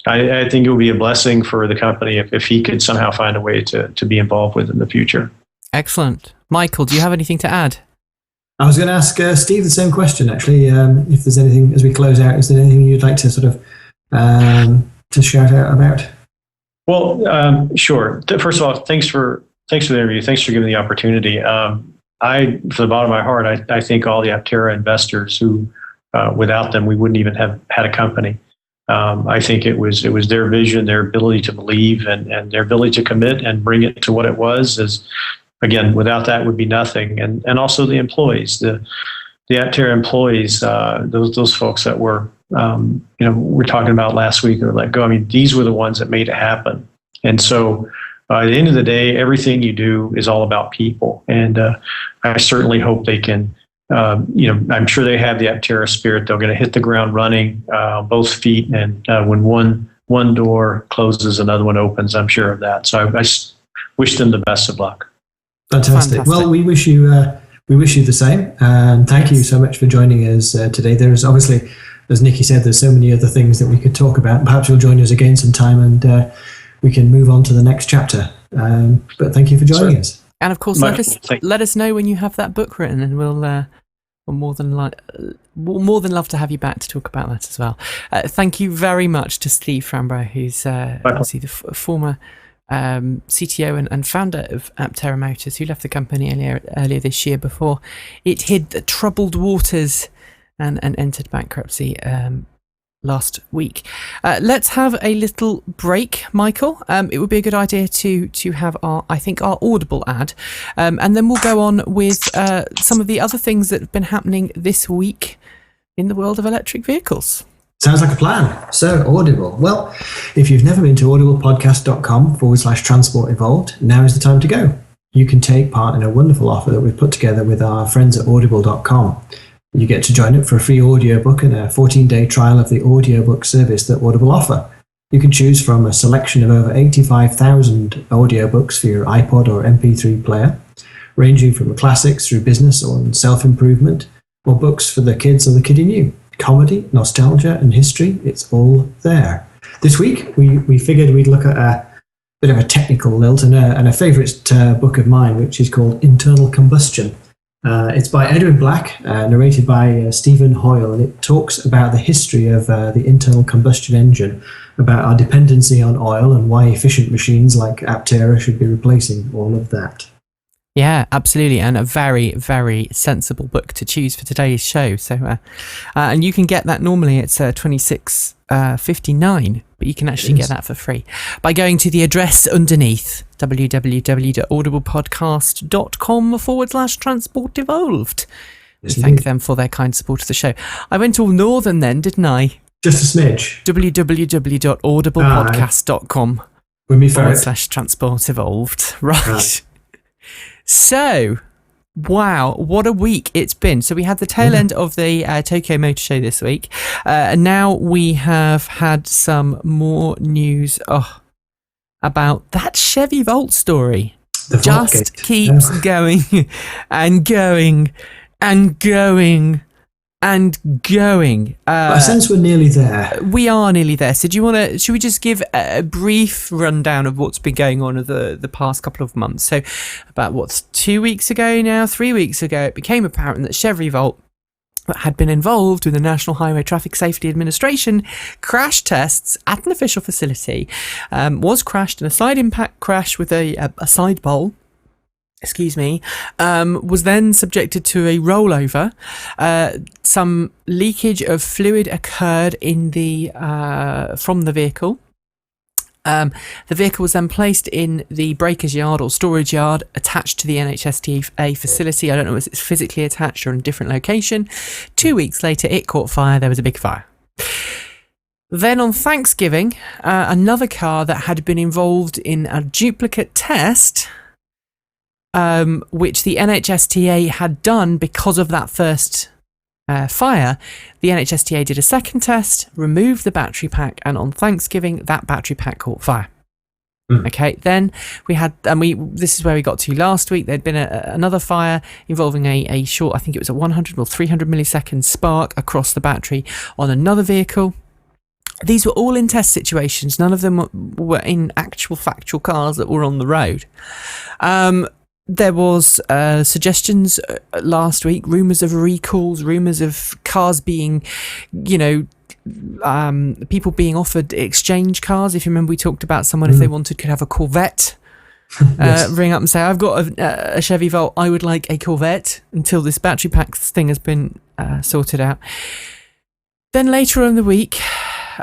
I think it would be a blessing for the company if he could somehow find a way to be involved with in the future. Excellent. Michael, do you have anything to add? I was going to ask Steve the same question, actually. If there's anything, as we close out, is there anything you'd like to sort of to shout out about? Well, sure. First of all, thanks for the interview. Thanks for giving me the opportunity. From the bottom of my heart, I thank all the Aptera investors who, without them, we wouldn't even have had a company. I think it was their vision, their ability to believe, and their ability to commit and bring it to what it was. Again, without that would be nothing. And also the employees, the Aptera employees, those folks that were we're talking about last week or let go. I mean, these were the ones that made it happen. And so at the end of the day, everything you do is all about people. And I certainly hope they can. I'm sure they have the Aptera spirit. They're going to hit the ground running, both feet, and when one door closes, another one opens. I'm sure of that. So I wish them the best of luck. Fantastic. Well, we wish you the same. Thank you so much for joining us today. There's obviously, as Nikki said, there's so many other things that we could talk about. Perhaps you'll join us again sometime, and we can move on to the next chapter. But thank you for joining us. And of course, let us know when you have that book written, and we'll more than love to have you back to talk about that as well. Thank you very much to Steve Fambro, who's obviously the former CTO and founder of Aptera Motors, who left the company earlier this year before it hit the troubled waters and entered bankruptcy last week. Let's have a little break, Michael. It would be a good idea to have our Audible ad, and then we'll go on with some of the other things that have been happening this week in the world of electric vehicles. Sounds like a plan. So, Audible. Well, if you've never been to audiblepodcast.com/transport evolved, now is the time to go. you can take part in a wonderful offer that we've put together with our friends at audible.com. You get to join it for a free audiobook and a 14-day trial of the audiobook service that Audible offer. You can choose from a selection of over 85,000 audiobooks for your iPod or MP3 player, ranging from classics through business or self-improvement, or books for the kids or the kid in you. Comedy, nostalgia, and history, it's all there. This week, we figured we'd look at a bit of a technical lilt and a favourite book of mine, which is called Internal Combustion. It's by Edwin Black, narrated by Stephen Hoyle, and it talks about the history of the internal combustion engine, about our dependency on oil and why efficient machines like Aptera should be replacing all of that. Yeah, absolutely, and a very, very sensible book to choose for today's show. So, and you can get that normally. It's $26.59, but you can actually get that for free by going to the address underneath www.audiblepodcast.com/transport evolved. We thank them for their kind support of the show. I went all northern then, didn't I? Just a smidge. www.audiblepodcast.com/transport evolved. Right. So, wow, what a week it's been. So we had the tail end of the Tokyo Motor Show this week. And now we have had some more news about that Chevy Volt story. Just keeps going and going and going and going. I sense we're nearly there. We are nearly there. So should we just give a brief rundown of what's been going on over the past couple of months? So about 3 weeks ago, it became apparent that Chevy Volt had been involved with the National Highway Traffic Safety Administration crash tests at an official facility, was crashed in a side impact crash with a side bowl. Was then subjected to a rollover. Some leakage of fluid occurred from the vehicle. The vehicle was then placed in the breaker's yard or storage yard attached to the NHSTA facility. I don't know if it's physically attached or in a different location. 2 weeks later, it caught fire. There was a big fire. Then on Thanksgiving, another car that had been involved in a duplicate test, which the NHSTA had done because of that first fire. The NHSTA did a second test, removed the battery pack, and on Thanksgiving, that battery pack caught fire. Okay, then we had, this is where we got to last week. There'd been another fire involving a short, I think it was a 100 or 300 millisecond spark across the battery on another vehicle. These were all in test situations. None of them were in actual factual cars that were on the road. There was suggestions last week, rumours of recalls, rumours of cars being, people being offered exchange cars. If you remember, we talked about someone, if they wanted, could have a Corvette. Yes. Ring up and say, I've got a Chevy Volt, I would like a Corvette, until this battery pack thing has been sorted out. Then later on in the week,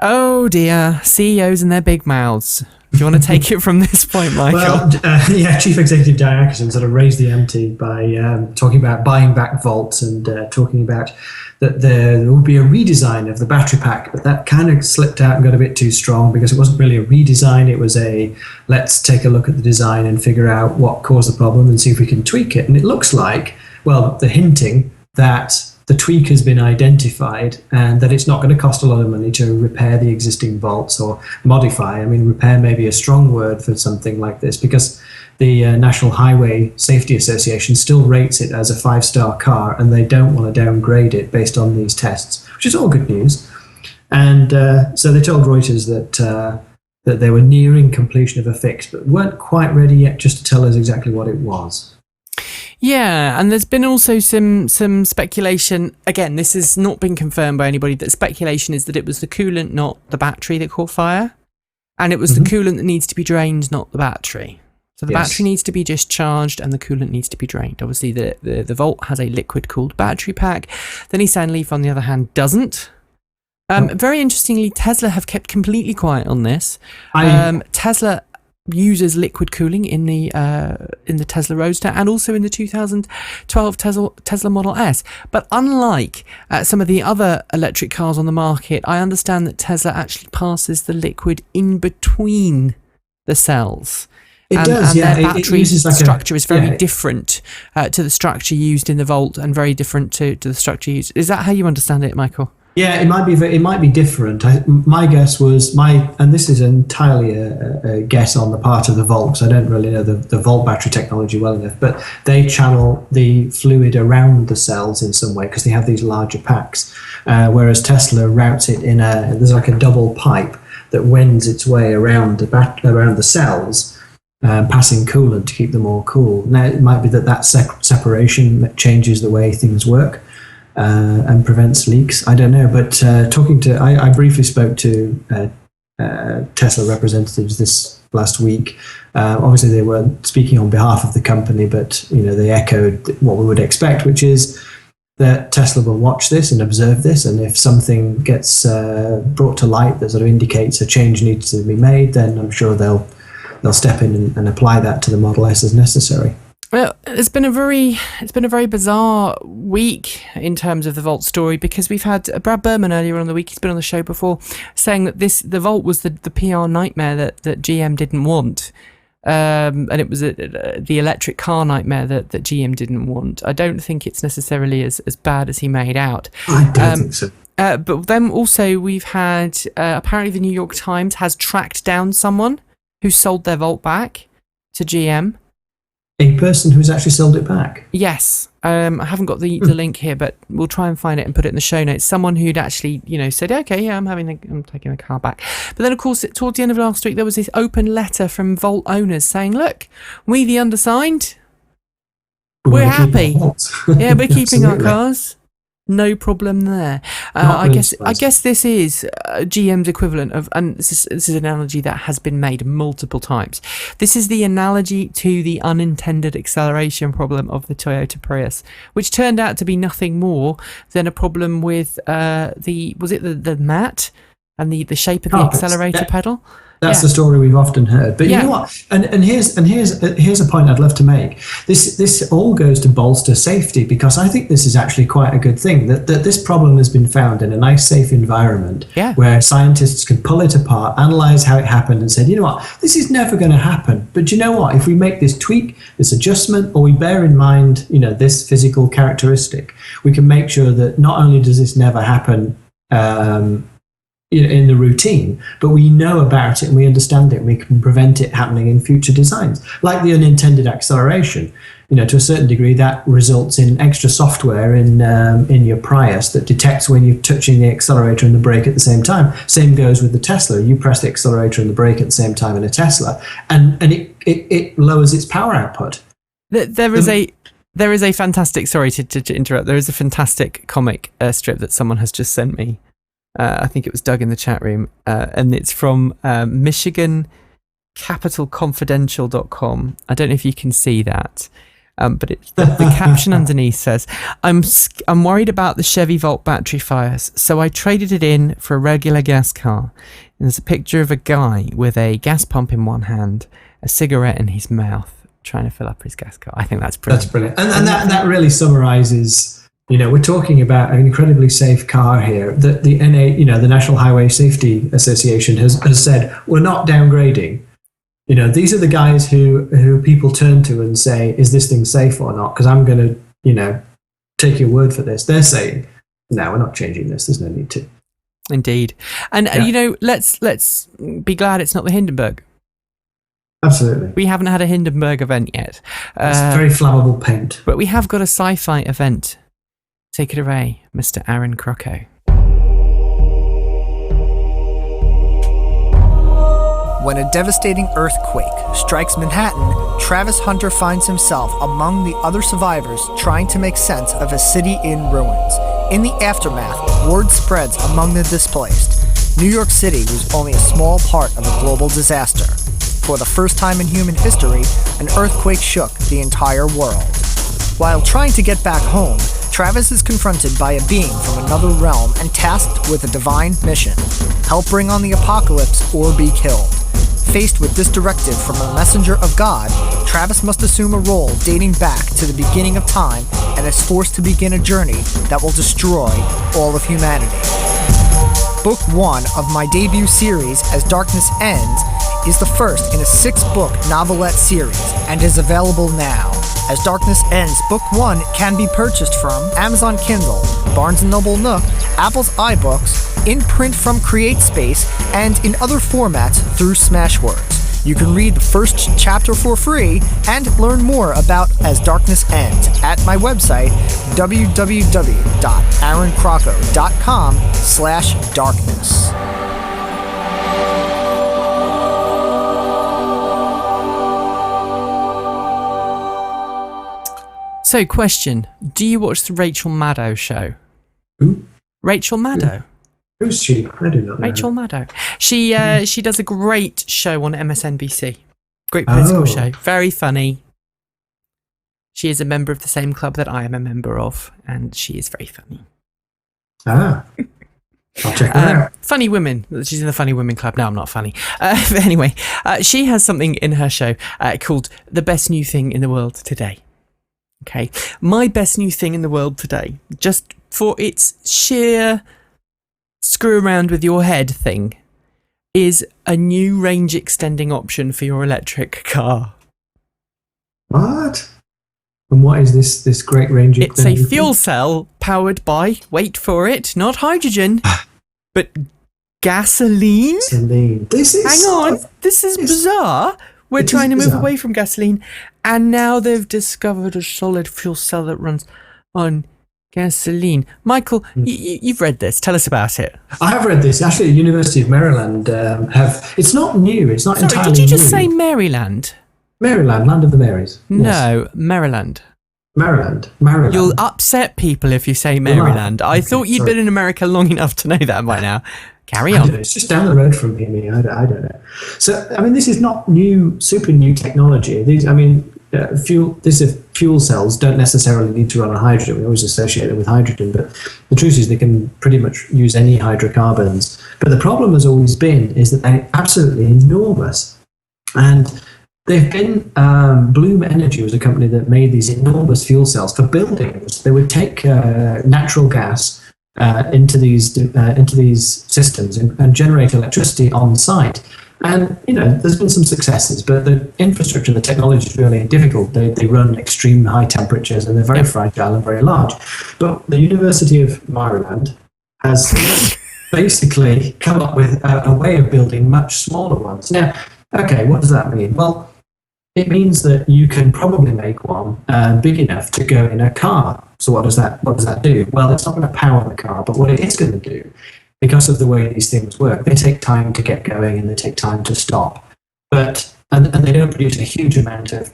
oh dear, CEOs and their big mouths. Do you want to take it from this point, Michael? Well, Chief Executive Dan Atkinson sort of raised the ante by talking about buying back Volts and talking about that there would be a redesign of the battery pack, but that kind of slipped out and got a bit too strong because it wasn't really a redesign. It was let's take a look at the design and figure out what caused the problem and see if we can tweak it. And it looks like, the hinting that the tweak has been identified and that it's not going to cost a lot of money to repair the existing Volts or modify. I mean, repair may be a strong word for something like this because the National Highway Safety Association still rates it as a 5-star car and they don't want to downgrade it based on these tests, which is all good news. And so they told Reuters that they were nearing completion of a fix, but weren't quite ready yet just to tell us exactly what it was. Yeah, and there's been also some speculation. Again, this has not been confirmed by anybody. That speculation is that it was the coolant, not the battery, that caught fire, and it was the coolant that needs to be drained, not the battery. So the battery needs to be discharged, and the coolant needs to be drained. Obviously, the Volt has a liquid-cooled battery pack. The Nissan Leaf, on the other hand, doesn't. Very interestingly, Tesla have kept completely quiet on this. Tesla uses liquid cooling in the Tesla Roadster and also in the 2012 Tesla Model S. But unlike some of the other electric cars on the market, I understand that Tesla actually passes the liquid in between the cells. It does, yeah. Their battery structure is very yeah. different to the structure used in the Vault, and very different to the structure used. Is that how you understand it, Michael? Yeah, it might be different. My guess was and this is entirely a guess on the part of the Vault, because I don't really know the Vault battery technology well enough, but they channel the fluid around the cells in some way because they have these larger packs, whereas Tesla routes it there's like a double pipe that wends its way around the cells, passing coolant to keep them all cool. Now, it might be that separation changes the way things work. And prevents leaks. I don't know, but I briefly spoke to Tesla representatives this last week. Obviously, they weren't speaking on behalf of the company, but they echoed what we would expect, which is that Tesla will watch this and observe this, and if something gets brought to light that sort of indicates a change needs to be made, then I'm sure they'll step in and apply that to the Model S as necessary. Well, it's been a very bizarre week in terms of the Vault story, because we've had Brad Berman earlier on in the week. He's been on the show before, saying that the Vault was the PR nightmare that GM didn't want, and it was the electric car nightmare that GM didn't want. I don't think it's necessarily as bad as he made out. I don't think so. But then also we've had apparently the New York Times has tracked down someone who sold their Vault back to GM. A person who's actually sold it back? Yes. I haven't got the link here, but we'll try and find it and put it in the show notes. Someone who'd actually, said, okay, yeah, I'm taking the car back. But then, of course, towards the end of last week, there was this open letter from Vault owners saying, look, we the undersigned, we're happy. Yeah, we're keeping our cars. No problem there. I guess this is GM's equivalent of, and this is an analogy that has been made multiple times. This is the analogy to the unintended acceleration problem of the Toyota Prius, which turned out to be nothing more than a problem with the mat and the shape of the accelerator pedal. That's the story we've often heard. But you know what? And here's a point I'd love to make. This all goes to bolster safety, because I think this is actually quite a good thing that this problem has been found in a nice, safe environment where scientists can pull it apart, analyze how it happened, and say, you know what, this is never going to happen. But you know what? If we make this tweak, this adjustment, or we bear in mind, this physical characteristic, we can make sure that not only does this never happen in the routine, but we know about it and we understand it and we can prevent it happening in future designs. Like the unintended acceleration, to a certain degree, that results in extra software in your Prius that detects when you're touching the accelerator and the brake at the same time. Same goes with the Tesla. You press the accelerator and the brake at the same time in a Tesla, and it lowers its power output. There is a fantastic, sorry to interrupt, there is a fantastic comic strip that someone has just sent me. I think it was Doug in the chat room, and it's from MichiganCapitalConfidential.com. I don't know if you can see that, but the caption underneath says, I'm worried about the Chevy Volt battery fires, so I traded it in for a regular gas car. And there's a picture of a guy with a gas pump in one hand, a cigarette in his mouth, trying to fill up his gas car. I think that's brilliant. That's brilliant. And that really summarizes, we're talking about an incredibly safe car here that the the National Highway Safety Association has said, we're not downgrading. These are the guys who people turn to and say, is this thing safe or not? Because I'm going to, take your word for this. They're saying, no, we're not changing this. There's no need to. Indeed. And, let's be glad it's not the Hindenburg. Absolutely. We haven't had a Hindenburg event yet. It's very flammable paint. But we have got a sci-fi event. Take it away, Mr. Aaron CROCCO. When a devastating earthquake strikes Manhattan, Travis Hunter finds himself among the other survivors trying to make sense of a city in ruins. In the aftermath, word spreads among the displaced. New York City was only a small part of a global disaster. For the first time in human history, an earthquake shook the entire world. While trying to get back home, Travis is confronted by a being from another realm and tasked with a divine mission: help bring on the apocalypse or be killed. Faced with this directive from a messenger of God, Travis must assume a role dating back to the beginning of time and is forced to begin a journey that will destroy all of humanity. Book 1 of my debut series, As Darkness Ends, is the first in a 6-book novelette series and is available now. As Darkness Ends, Book 1 can be purchased from Amazon Kindle, Barnes & Noble Nook, Apple's iBooks, in print from CreateSpace, and in other formats through Smashwords. You can read the first chapter for free and learn more about As Darkness Ends at my website, www.aaroncrocco.com/darkness. So, question: do you watch the Rachel Maddow show? Who? Rachel Maddow. Who's she? I do not know. Rachel Maddow. She does a great show on MSNBC. Great political show. Very funny. She is a member of the same club that I am a member of, and she is very funny. Ah. I'll check her out. Funny women. She's in the Funny Women Club. No, I'm not funny. But anyway, she has something in her show called The Best New Thing in the World Today. Okay. My best new thing in the world today, just for its sheer screw around with your head thing, is a new range extending option for your electric car. What? And what is this great range? It's a fuel cell powered by, wait for it, not hydrogen, but gasoline. Gasoline. This is Hang on, this is bizarre. We're trying to move away from gasoline, and now they've discovered a solid fuel cell that runs on gasoline. Michael, you've read this. Tell us about it. I have read this. Actually, the University of Maryland have. It's not new. It's not entirely new. Did you just say Maryland? Maryland, land of the Marys. Yes. No, Maryland. Maryland. You'll upset people if you say Maryland. I thought you'd been in America long enough to know that by now. Carry on. It's just down the road from me. I don't know. So, I mean, this is not new, super new technology. These, I mean, fuel cells don't necessarily need to run on hydrogen. We always associate it with hydrogen, but the truth is they can pretty much use any hydrocarbons. But the problem has always been is that they're absolutely enormous. And they've been, Bloom Energy was a company that made these enormous fuel cells for buildings. They would take natural gas into these systems and generate electricity on site. And, you know, there's been some successes, but the infrastructure and the technology is really difficult. They run extreme high temperatures and they're very fragile and very large. But the University of Maryland has basically come up with a way of building much smaller ones. Now, okay, what does that mean? Well, it means that you can probably make one big enough to go in a car. So what does that do? Well, it's not going to power the car, but what it is going to do, because of the way these things work, they take time to get going and they take time to stop. But and they don't produce a huge amount of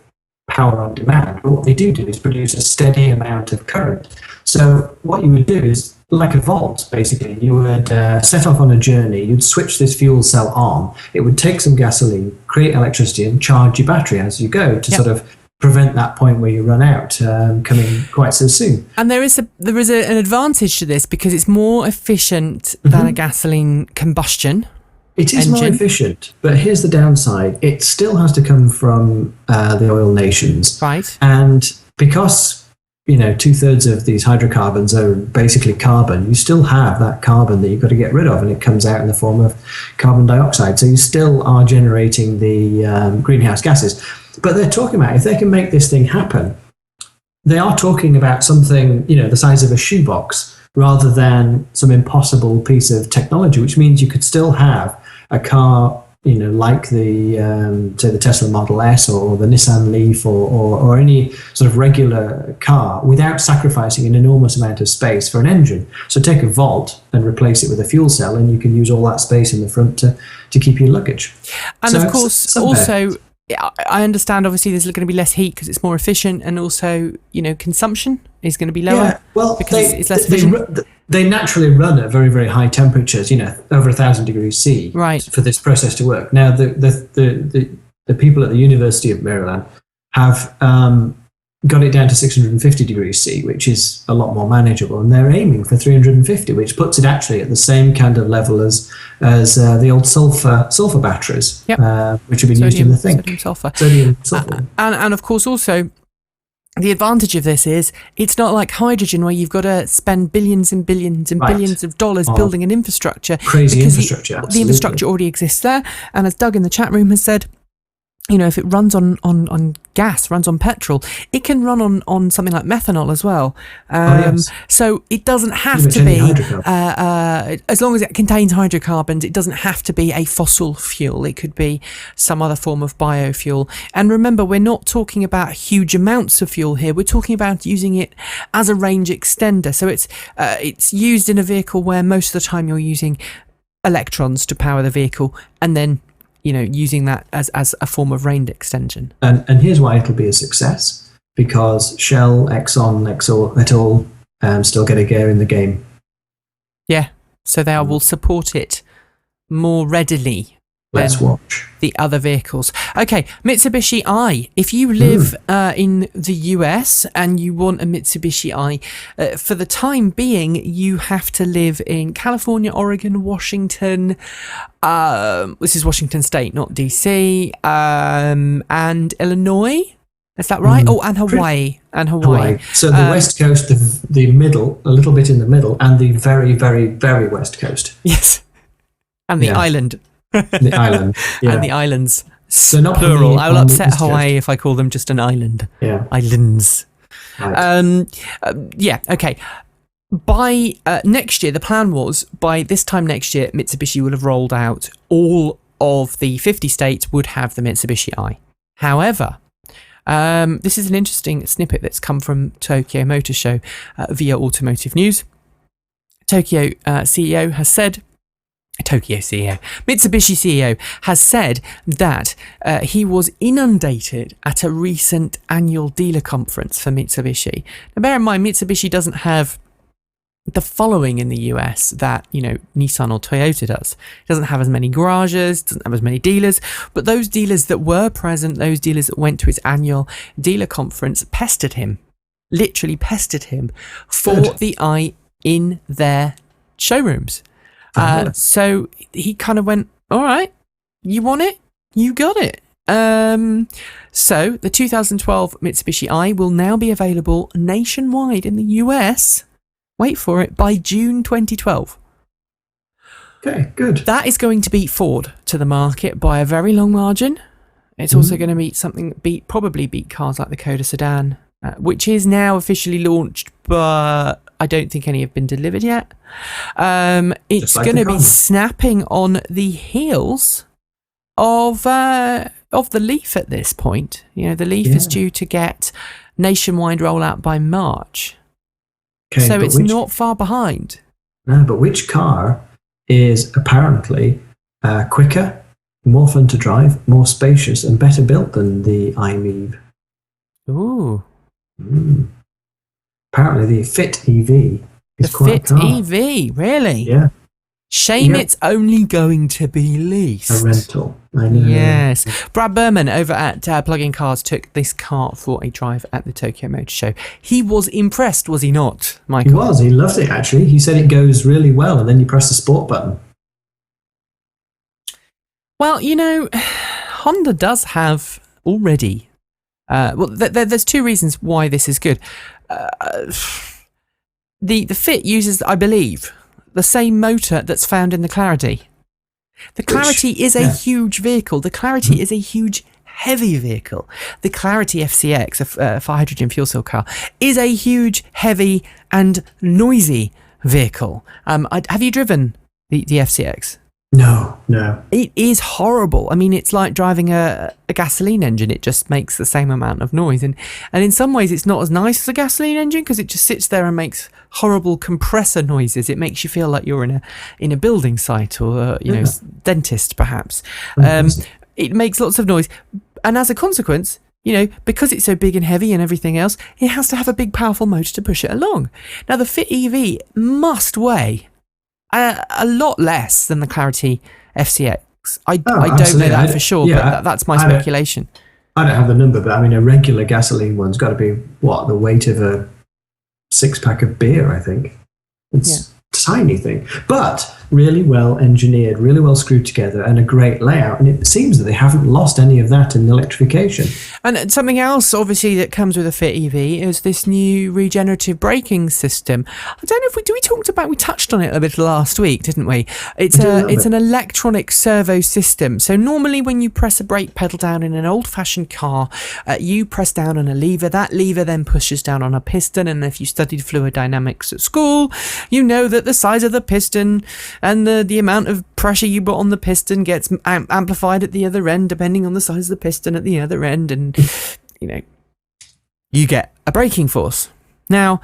power on demand. But what they do is produce a steady amount of current. So what you would do is, like a volt, basically, you would set off on a journey, you'd switch this fuel cell on, it would take some gasoline, create electricity, and charge your battery as you go to sort of prevent that point where you run out coming quite so soon. And there is an advantage to this because it's more efficient than a gasoline combustion. It is more efficient, but here's the downside. It still has to come from the oil nations. Right. And because, you know, 2/3 of these hydrocarbons are basically carbon, you still have that carbon that you've got to get rid of, and it comes out in the form of carbon dioxide. So you still are generating the greenhouse gases. But they're talking about, if they can make this thing happen, they are talking about something, you know, the size of a shoebox rather than some impossible piece of technology, which means you could still have a car, you know, like the, say, the Tesla Model S or the Nissan Leaf or any sort of regular car without sacrificing an enormous amount of space for an engine. So take a Volt and replace it with a fuel cell, and you can use all that space in the front to keep your luggage. And of course, also, I understand obviously there's going to be less heat because it's more efficient, and also, you know, consumption is going to be lower. Yeah, well, because it's less efficient. They naturally run at very, very high temperatures, you know, over 1,000 degrees C, right, for this process to work. Now, the people at the University of Maryland have got it down to 650 degrees C, which is a lot more manageable, and they're aiming for 350, which puts it actually at the same kind of level as the old sulfur batteries, which have been used in the thing. Sodium sulfur. Sodium sulfur. And of course also, the advantage of this is it's not like hydrogen where you've got to spend billions and billions and billions of dollars building an infrastructure. Crazy infrastructure. The infrastructure already exists there. And as Doug in the chat room has said, if it runs on gas, runs on petrol, it can run on something like methanol as well. So it doesn't have to be, as long as it contains hydrocarbons, it doesn't have to be a fossil fuel. It could be some other form of biofuel. And remember, we're not talking about huge amounts of fuel here. We're talking about using it as a range extender. So it's used in a vehicle where most of the time you're using electrons to power the vehicle, and then using that as a form of range extension. And here's why it'll be a success, because Shell, Exxon, Exxon et al. Still get a gear in the game. Yeah, so they will support it more readily. Let's watch. The other vehicles. Okay, Mitsubishi i. If you live in the US and you want a Mitsubishi i, for the time being, you have to live in California, Oregon, Washington. This is Washington State, not DC, and Illinois. Is that right? And Hawaii. So the West Coast, the middle, a little bit in the middle, and the very, very, very West Coast. Yes. And the island. The island. Yeah. And the islands. So not plural. I will upset Hawaii if I call them just an island. Yeah. Islands. Right. Okay. By next year, the plan was by this time next year, Mitsubishi will have rolled out all of the 50 states would have the Mitsubishi i. However, this is an interesting snippet that's come from Tokyo Motor Show via Automotive News. Mitsubishi CEO has said that he was inundated at a recent annual dealer conference for Mitsubishi. Now, bear in mind, Mitsubishi doesn't have the following in the US that, Nissan or Toyota does. It doesn't have as many garages, doesn't have as many dealers, but those dealers that were present, those dealers that went to his annual dealer conference literally pestered him for the i in their showrooms. So he kind of went, all right, you want it? You got it. So the 2012 Mitsubishi i will now be available nationwide in the US. Wait for it, by June 2012. Okay, good. That is going to beat Ford to the market by a very long margin. It's also going to probably beat cars like the Koda sedan, which is now officially launched, but I don't think any have been delivered yet. It's going to be snapping on the heels of the Leaf at this point. The Leaf is due to get nationwide rollout by March. Okay, so it's not far behind. No, but which car is apparently quicker, more fun to drive, more spacious, and better built than the iMeave? Ooh. Apparently the Fit EV is quite a car. Fit EV, really? Yeah. Shame it's only going to be leased. A rental. I know. Yes. Brad Berman over at Plug-in Cars took this car for a drive at the Tokyo Motor Show. He was impressed, was he not, Michael? He was. He loved it, actually. He said it goes really well, and then you press the sport button. Well, Honda does have already... there's two reasons why this is good. The Fit uses, I believe, the same motor that's found in the Clarity. The Clarity is a huge vehicle. The Clarity is a huge, heavy vehicle. The Clarity FCX, a hydrogen fuel cell car, is a huge, heavy, and noisy vehicle. Have you driven the FCX? No. It is horrible. I mean, it's like driving a gasoline engine. It just makes the same amount of noise. And in some ways, it's not as nice as a gasoline engine because it just sits there and makes horrible compressor noises. It makes you feel like you're in a building site or, dentist, perhaps. It makes lots of noise. And as a consequence, because it's so big and heavy and everything else, it has to have a big, powerful motor to push it along. Now, the Fit EV must weigh a lot less than the Clarity FCX. I don't know that for sure, but that's my speculation. I don't have the number, but I mean, a regular gasoline one's got to be, the weight of a 6-pack of beer, I think. It's a tiny thing. But really well engineered, really well screwed together, and a great layout. And it seems that they haven't lost any of that in the electrification. And something else, obviously, that comes with a Fit EV is this new regenerative braking system. I don't know if we touched on it a bit last week, didn't we? It's an electronic servo system. So normally when you press a brake pedal down in an old-fashioned car, you press down on a lever. That lever then pushes down on a piston. And if you studied fluid dynamics at school, you know that the size of the piston and the amount of pressure you put on the piston gets amplified at the other end, depending on the size of the piston at the other end. And, you get a braking force. Now,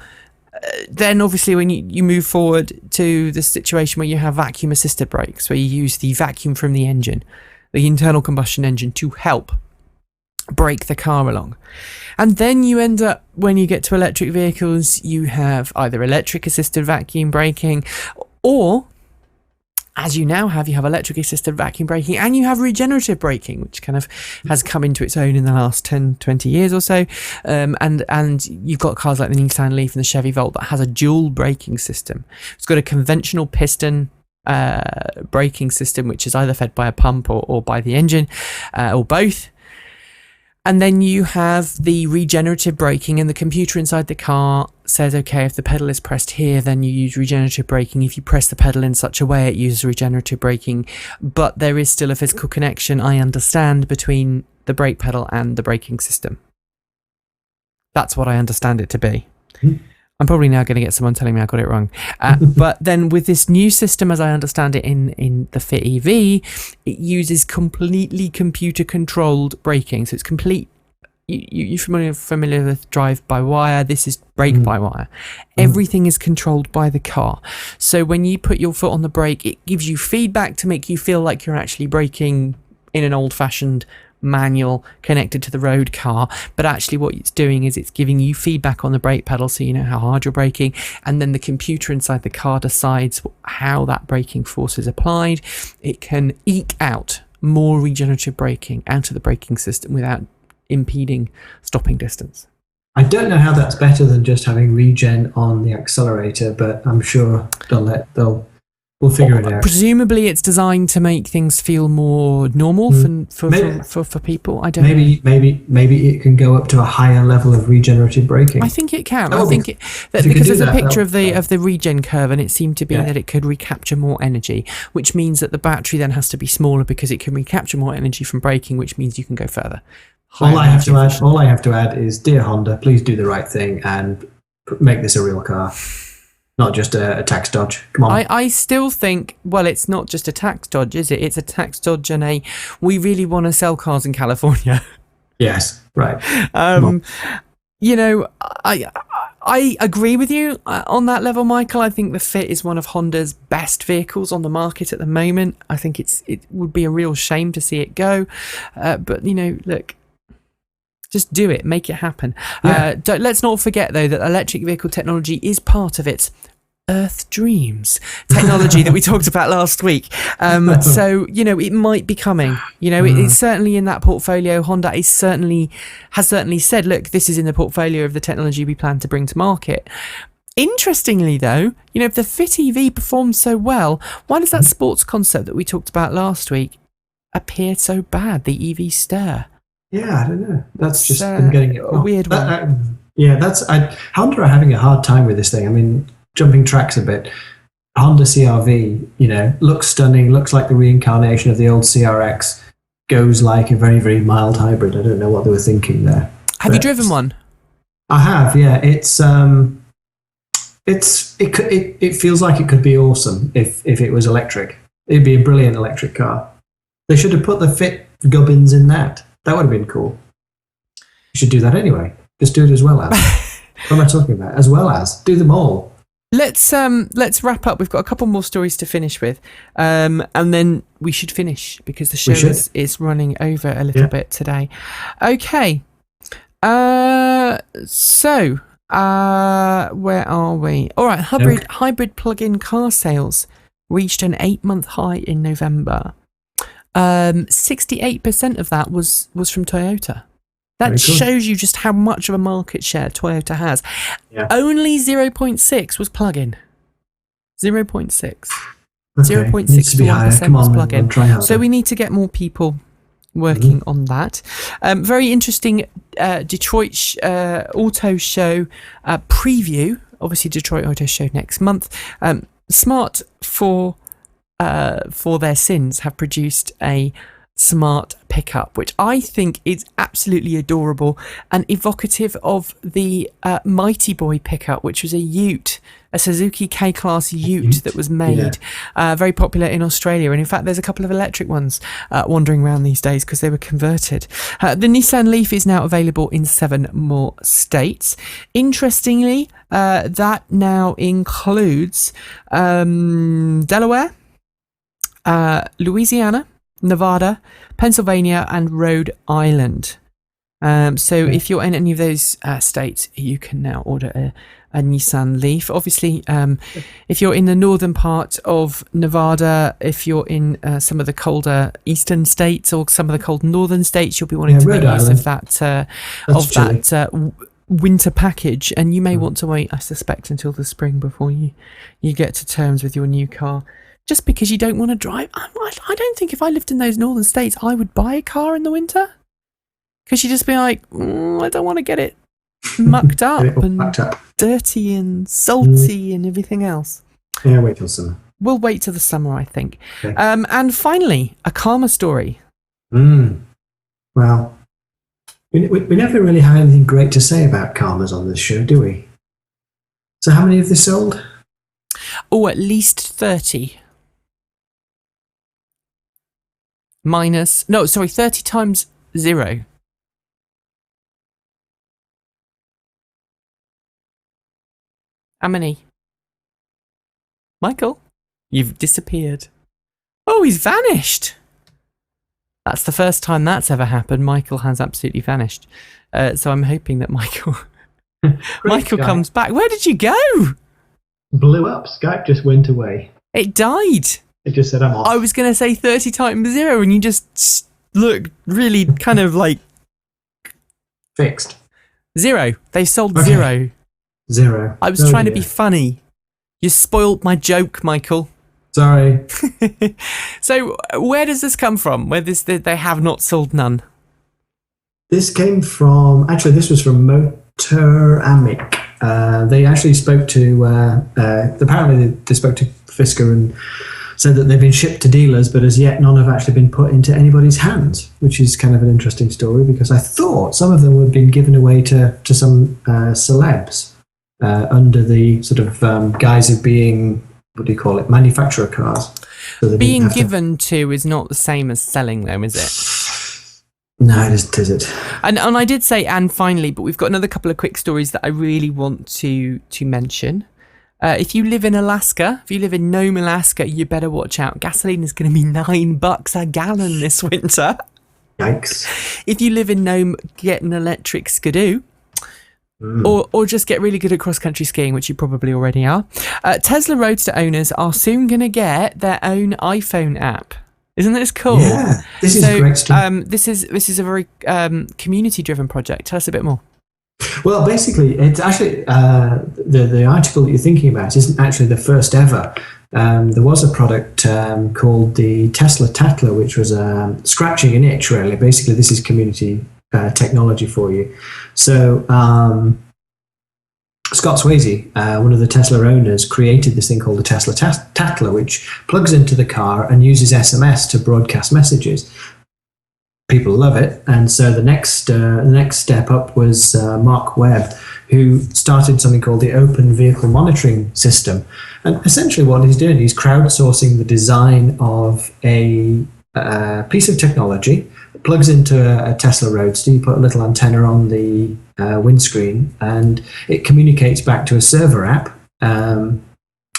then obviously when you move forward to the situation where you have vacuum assisted brakes, where you use the vacuum from the engine, the internal combustion engine, to help brake the car along. And then you end up, when you get to electric vehicles, you have either electric assisted vacuum braking, or as you now have, you have electric assisted vacuum braking, and you have regenerative braking, which kind of has come into its own in the last 10, 20 years or so. And you've got cars like the Nissan Leaf and the Chevy Volt that has a dual braking system. It's got a conventional piston braking system, which is either fed by a pump or by the engine, or both. And then you have the regenerative braking, and the computer inside the car says, okay, if the pedal is pressed here, then you use regenerative braking. If you press the pedal in such a way, it uses regenerative braking. But there is still a physical connection, I understand, between the brake pedal and the braking system. That's what I understand it to be. I'm probably now going to get someone telling me I got it wrong. But then with this new system, as I understand it in the Fit EV, it uses completely computer-controlled braking. So it's complete. You're familiar with drive-by-wire. This is brake-by-wire. Everything is controlled by the car. So when you put your foot on the brake, it gives you feedback to make you feel like you're actually braking in an old-fashioned manual connected to the road car, but actually what it's doing is it's giving you feedback on the brake pedal, so you know how hard you're braking, and then the computer inside the car decides how that braking force is applied. It can eke out more regenerative braking out of the braking system without impeding stopping distance. I don't know how that's better than just having regen on the accelerator, but I'm sure we'll figure it out. Presumably, it's designed to make things feel more normal for people. I don't know. Maybe it can go up to a higher level of regenerative braking. I think it can. Because there's a picture of the regen curve, and it seemed to be that it could recapture more energy, which means that the battery then has to be smaller because it can recapture more energy from braking, which means you can go further. All I have to add is, dear Honda, please do the right thing and make this a real car. Not just a tax dodge. Come on. I still think, well, it's not just a tax dodge, is it? It's a tax dodge and we really want to sell cars in California. Yes, right. I agree with you on that level, Michael. I think the Fit is one of Honda's best vehicles on the market at the moment. I think it would be a real shame to see it go. But, look, just do it. Make it happen. Yeah. Let's not forget, though, that electric vehicle technology is part of its Earth Dreams technology that we talked about last week. So, it might be coming. It's certainly in that portfolio. Honda has certainly said, look, this is in the portfolio of the technology we plan to bring to market. Interestingly, though, if the Fit EV performs so well, why does that sports concept that we talked about last week appear so bad, the EV Stir? Yeah, I don't know. That's just been getting a weird one. Honda are having a hard time with this thing. I mean, jumping tracks a bit. Honda CR-V, looks stunning, looks like the reincarnation of the old CRX, goes like a very, very mild hybrid. I don't know what they were thinking there. Have you driven one? I have, yeah. It feels like it could be awesome if it was electric. It'd be a brilliant electric car. They should have put the Fit gubbins in that. That would have been cool. You should do that anyway. Just do it as well as. What am I talking about? As well as. Do them all. Let's wrap up. We've got a couple more stories to finish with. And then we should finish because the show is running over a little bit today. Okay. So, where are we? All right. Hybrid plug-in car sales reached an 8-month high in November. 68% of that was from Toyota. That shows you just how much of a market share Toyota has. Yeah. Only 0.6 was plug-in. 0.6. Okay. Needs to be higher. Come on, plug-in. try harder. So we need to get more people working on that. Very interesting Detroit Auto Show preview. Obviously, Detroit Auto Show next month. Smart for their sins have produced a smart pickup, which I think is absolutely adorable and evocative of the Mighty Boy pickup, which was a ute, a Suzuki K-Class ute that was made, very popular in Australia. And in fact, there's a couple of electric ones wandering around these days because they were converted. The Nissan Leaf is now available in 7 more states. Interestingly, that now includes Delaware, Louisiana, Nevada, Pennsylvania, and Rhode Island. So if you're in any of those states, you can now order a Nissan Leaf. Obviously, if you're in the northern part of Nevada, if you're in some of the colder eastern states or some of the cold northern states, you'll be wanting to make use of that winter package, and you may want to wait, I suspect, until the spring before you get to terms with your new car. Just because you don't want to drive. I don't think if I lived in those northern states, I would buy a car in the winter. Because you'd just be like, I don't want to get it mucked up and dirty and salty and everything else. Yeah, wait till summer. We'll wait till the summer, I think. Okay. And finally, a Karma story. Well, we never really have anything great to say about Karmas on this show, do we? So how many have they sold? Oh, at least 30. 30 times 0. How many? Michael, you've disappeared. Oh, he's vanished. That's the first time that's ever happened. Michael has absolutely vanished. So I'm hoping that Michael comes back. Where did you go? Blew up. Skype just went away. It died. It just said I'm off. I was going to say 30 times 0 and you just looked really kind of like... Fixed. 0. They sold 0. 0. I was trying to be funny. You spoiled my joke, Michael. Sorry. So where does this come from? They have not sold none? This came from... Actually, this was from Motoramic. They actually spoke to... apparently they spoke to Fisker and said that they've been shipped to dealers, but as yet none have actually been put into anybody's hands, which is kind of an interesting story because I thought some of them had been given away to some celebs under the sort of guise of being, what do you call it, manufacturer cars. So being given to is not the same as selling them, is it? No, it isn't, is it? And I did say, and finally, but we've got another couple of quick stories that I really want to mention. If you live in Alaska, if you live in Nome, Alaska, you better watch out. Gasoline is going to be $9 a gallon this winter. Yikes. If you live in Nome, get an electric skidoo. Or just get really good at cross-country skiing, which you probably already are. Tesla Roadster owners are soon going to get their own iPhone app. Isn't this cool? Yeah, this is great stuff. This is a very community-driven project. Tell us a bit more. Well, basically, it's actually the article that you're thinking about isn't actually the first ever. There was a product called the Tesla Tattler, which was scratching an itch, really. Basically, this is community technology for you. So Scott Swayze, one of the Tesla owners, created this thing called the Tesla Tattler, which plugs into the car and uses SMS to broadcast messages. People love it, and so the next step up was Mark Webb, who started something called the Open Vehicle Monitoring System. And essentially what he's doing, he's crowdsourcing the design of a piece of technology that plugs into a Tesla Roadster. You put a little antenna on the windscreen, and it communicates back to a server app. And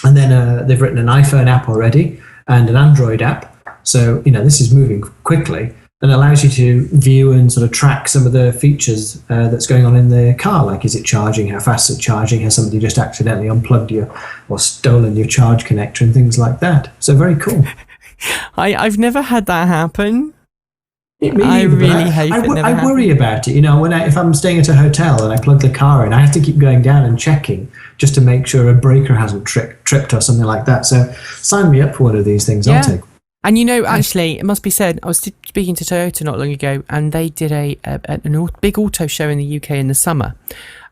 then they've written an iPhone app already and an Android app. So, this is moving quickly. And allows you to view and sort of track some of the features that's going on in the car, like is it charging, how fast is it charging, has somebody just accidentally unplugged you or stolen your charge connector and things like that. So very cool. I've never had that happen. Me I neither, but really hope it never I worry happens. about it. You know, if I'm staying at a hotel and I plug the car in, I have to keep going down and checking just to make sure a breaker hasn't tripped or something like that. So sign me up for one of these things. Yeah. I'll take. And actually, it must be said, I was speaking to Toyota not long ago, and they did a big auto show in the UK in the summer,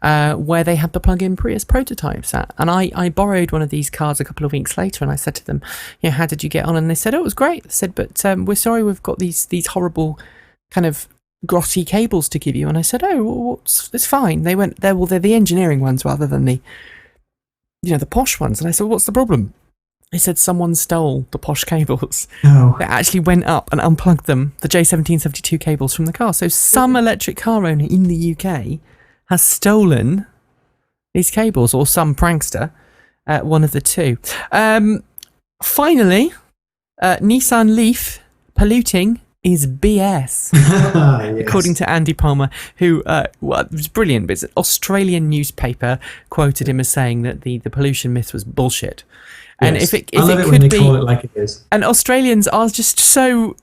where they had the plug-in Prius prototypes at. And I borrowed one of these cars a couple of weeks later, and I said to them, how did you get on? And they said, oh, it was great. They said, but we're sorry, we've got these horrible kind of grotty cables to give you. And I said, oh, well, it's fine. They went, they're the engineering ones rather than the posh ones. And I said, what's the problem? They said someone stole the posh cables. No. They actually went up and unplugged them, the J1772 cables from the car. So some electric car owner in the UK has stolen these cables, or some prankster, one of the two. Finally, Nissan Leaf polluting is BS. Yes. According to Andy Palmer, who it was brilliant, but it's an Australian newspaper quoted him as saying that the pollution myth was bullshit. And Yes. if I love it it could when they be, call it like it is. and Australians are just so,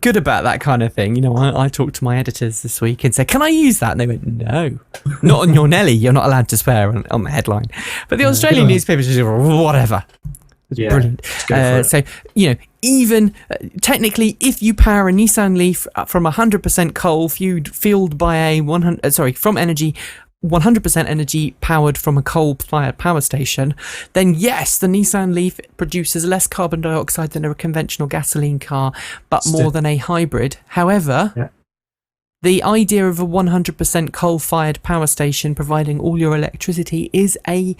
good about that kind of thing. I talked to my editors this week and said, can I use that? And they went, no, not on your Nelly. You're not allowed to swear on the headline. But the Australian newspapers just whatever. It's brilliant. So, even technically, if you power a Nissan Leaf from 100% coal fueled by from energy, 100% energy powered from a coal-fired power station, then yes, the Nissan Leaf produces less carbon dioxide than a conventional gasoline car, but more than a hybrid. However, the idea of a 100% coal-fired power station providing all your electricity is a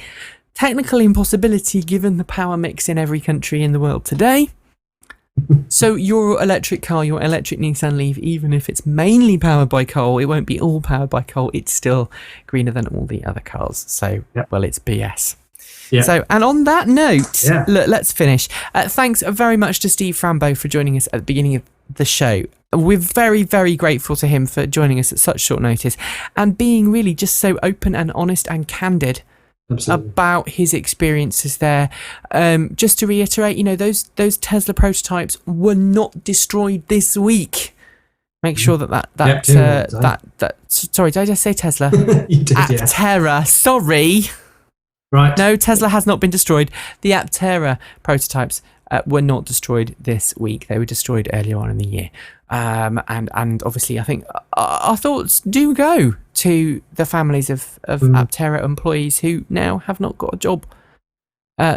technical impossibility given the power mix in every country in the world today. So your electric car, your electric Nissan Leaf, even if it's mainly powered by coal, it won't be all powered by coal. It's still greener than all the other cars. So, well, it's BS. Yeah. So, and on that note, look, let's finish. Thanks very much to Steve Fambro for joining us at the beginning of the show. We're very, very grateful to him for joining us at such short notice and being really just so open and honest and candid about his experiences there. Just to reiterate, those Tesla prototypes were not destroyed this week. Make sure sorry, did I just say Tesla? You did, Aptera, sorry. Right. No, Tesla has not been destroyed. The Aptera prototypes were not destroyed this week. They were destroyed earlier on in the year. And obviously, I think our thoughts do go to the families of Aptera employees who now have not got a job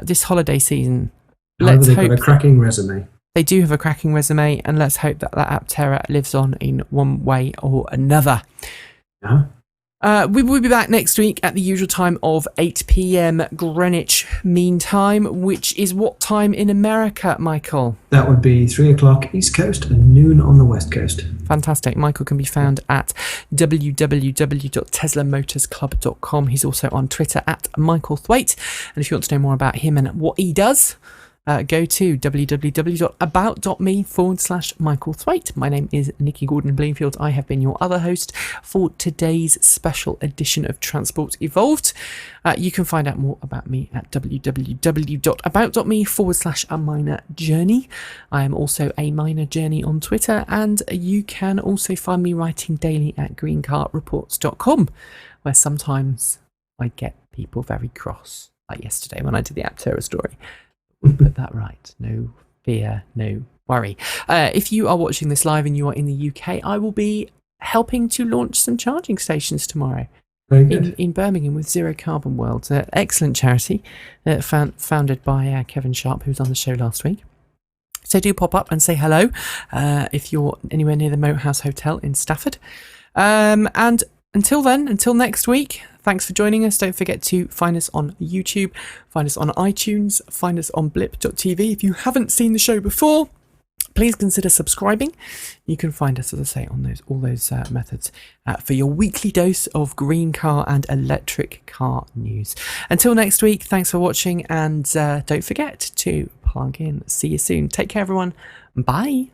this holiday season. However, they've got a cracking resume. They do have a cracking resume, and let's hope that Aptera lives on in one way or another. We will be back next week at the usual time of 8 p.m. Greenwich Mean Time, which is what time in America, Michael? That would be 3 o'clock East Coast and noon on the West Coast. Fantastic. Michael can be found at www.teslamotorsclub.com. He's also on Twitter at Michael Thwaite. And if you want to know more about him and what he does, go to www.about.me/Michael Thwaite. My name is Nikki Gordon-Bloomfield. I have been your other host for today's special edition of Transport Evolved. You can find out more about me at www.about.me/A Minor Journey. I am also A Minor Journey on Twitter, and you can also find me writing daily at greencarreports.com, where sometimes I get people very cross, like yesterday when I did the Aptera story. Put that right. No fear, no worry. If you are watching this live and you are in the UK, I will be helping to launch some charging stations tomorrow in Birmingham with Zero Carbon World. Excellent charity founded by Kevin Sharp, who was on the show last week. So do pop up and say hello if you're anywhere near the Moat House Hotel in Stafford. And until then, until next week, thanks for joining us. Don't forget to find us on YouTube, find us on iTunes, find us on blip.tv. If you haven't seen the show before, please consider subscribing. You can find us, as I say, on all those methods for your weekly dose of green car and electric car news. Until next week, thanks for watching, and don't forget to plug in. See you soon. Take care, everyone. Bye.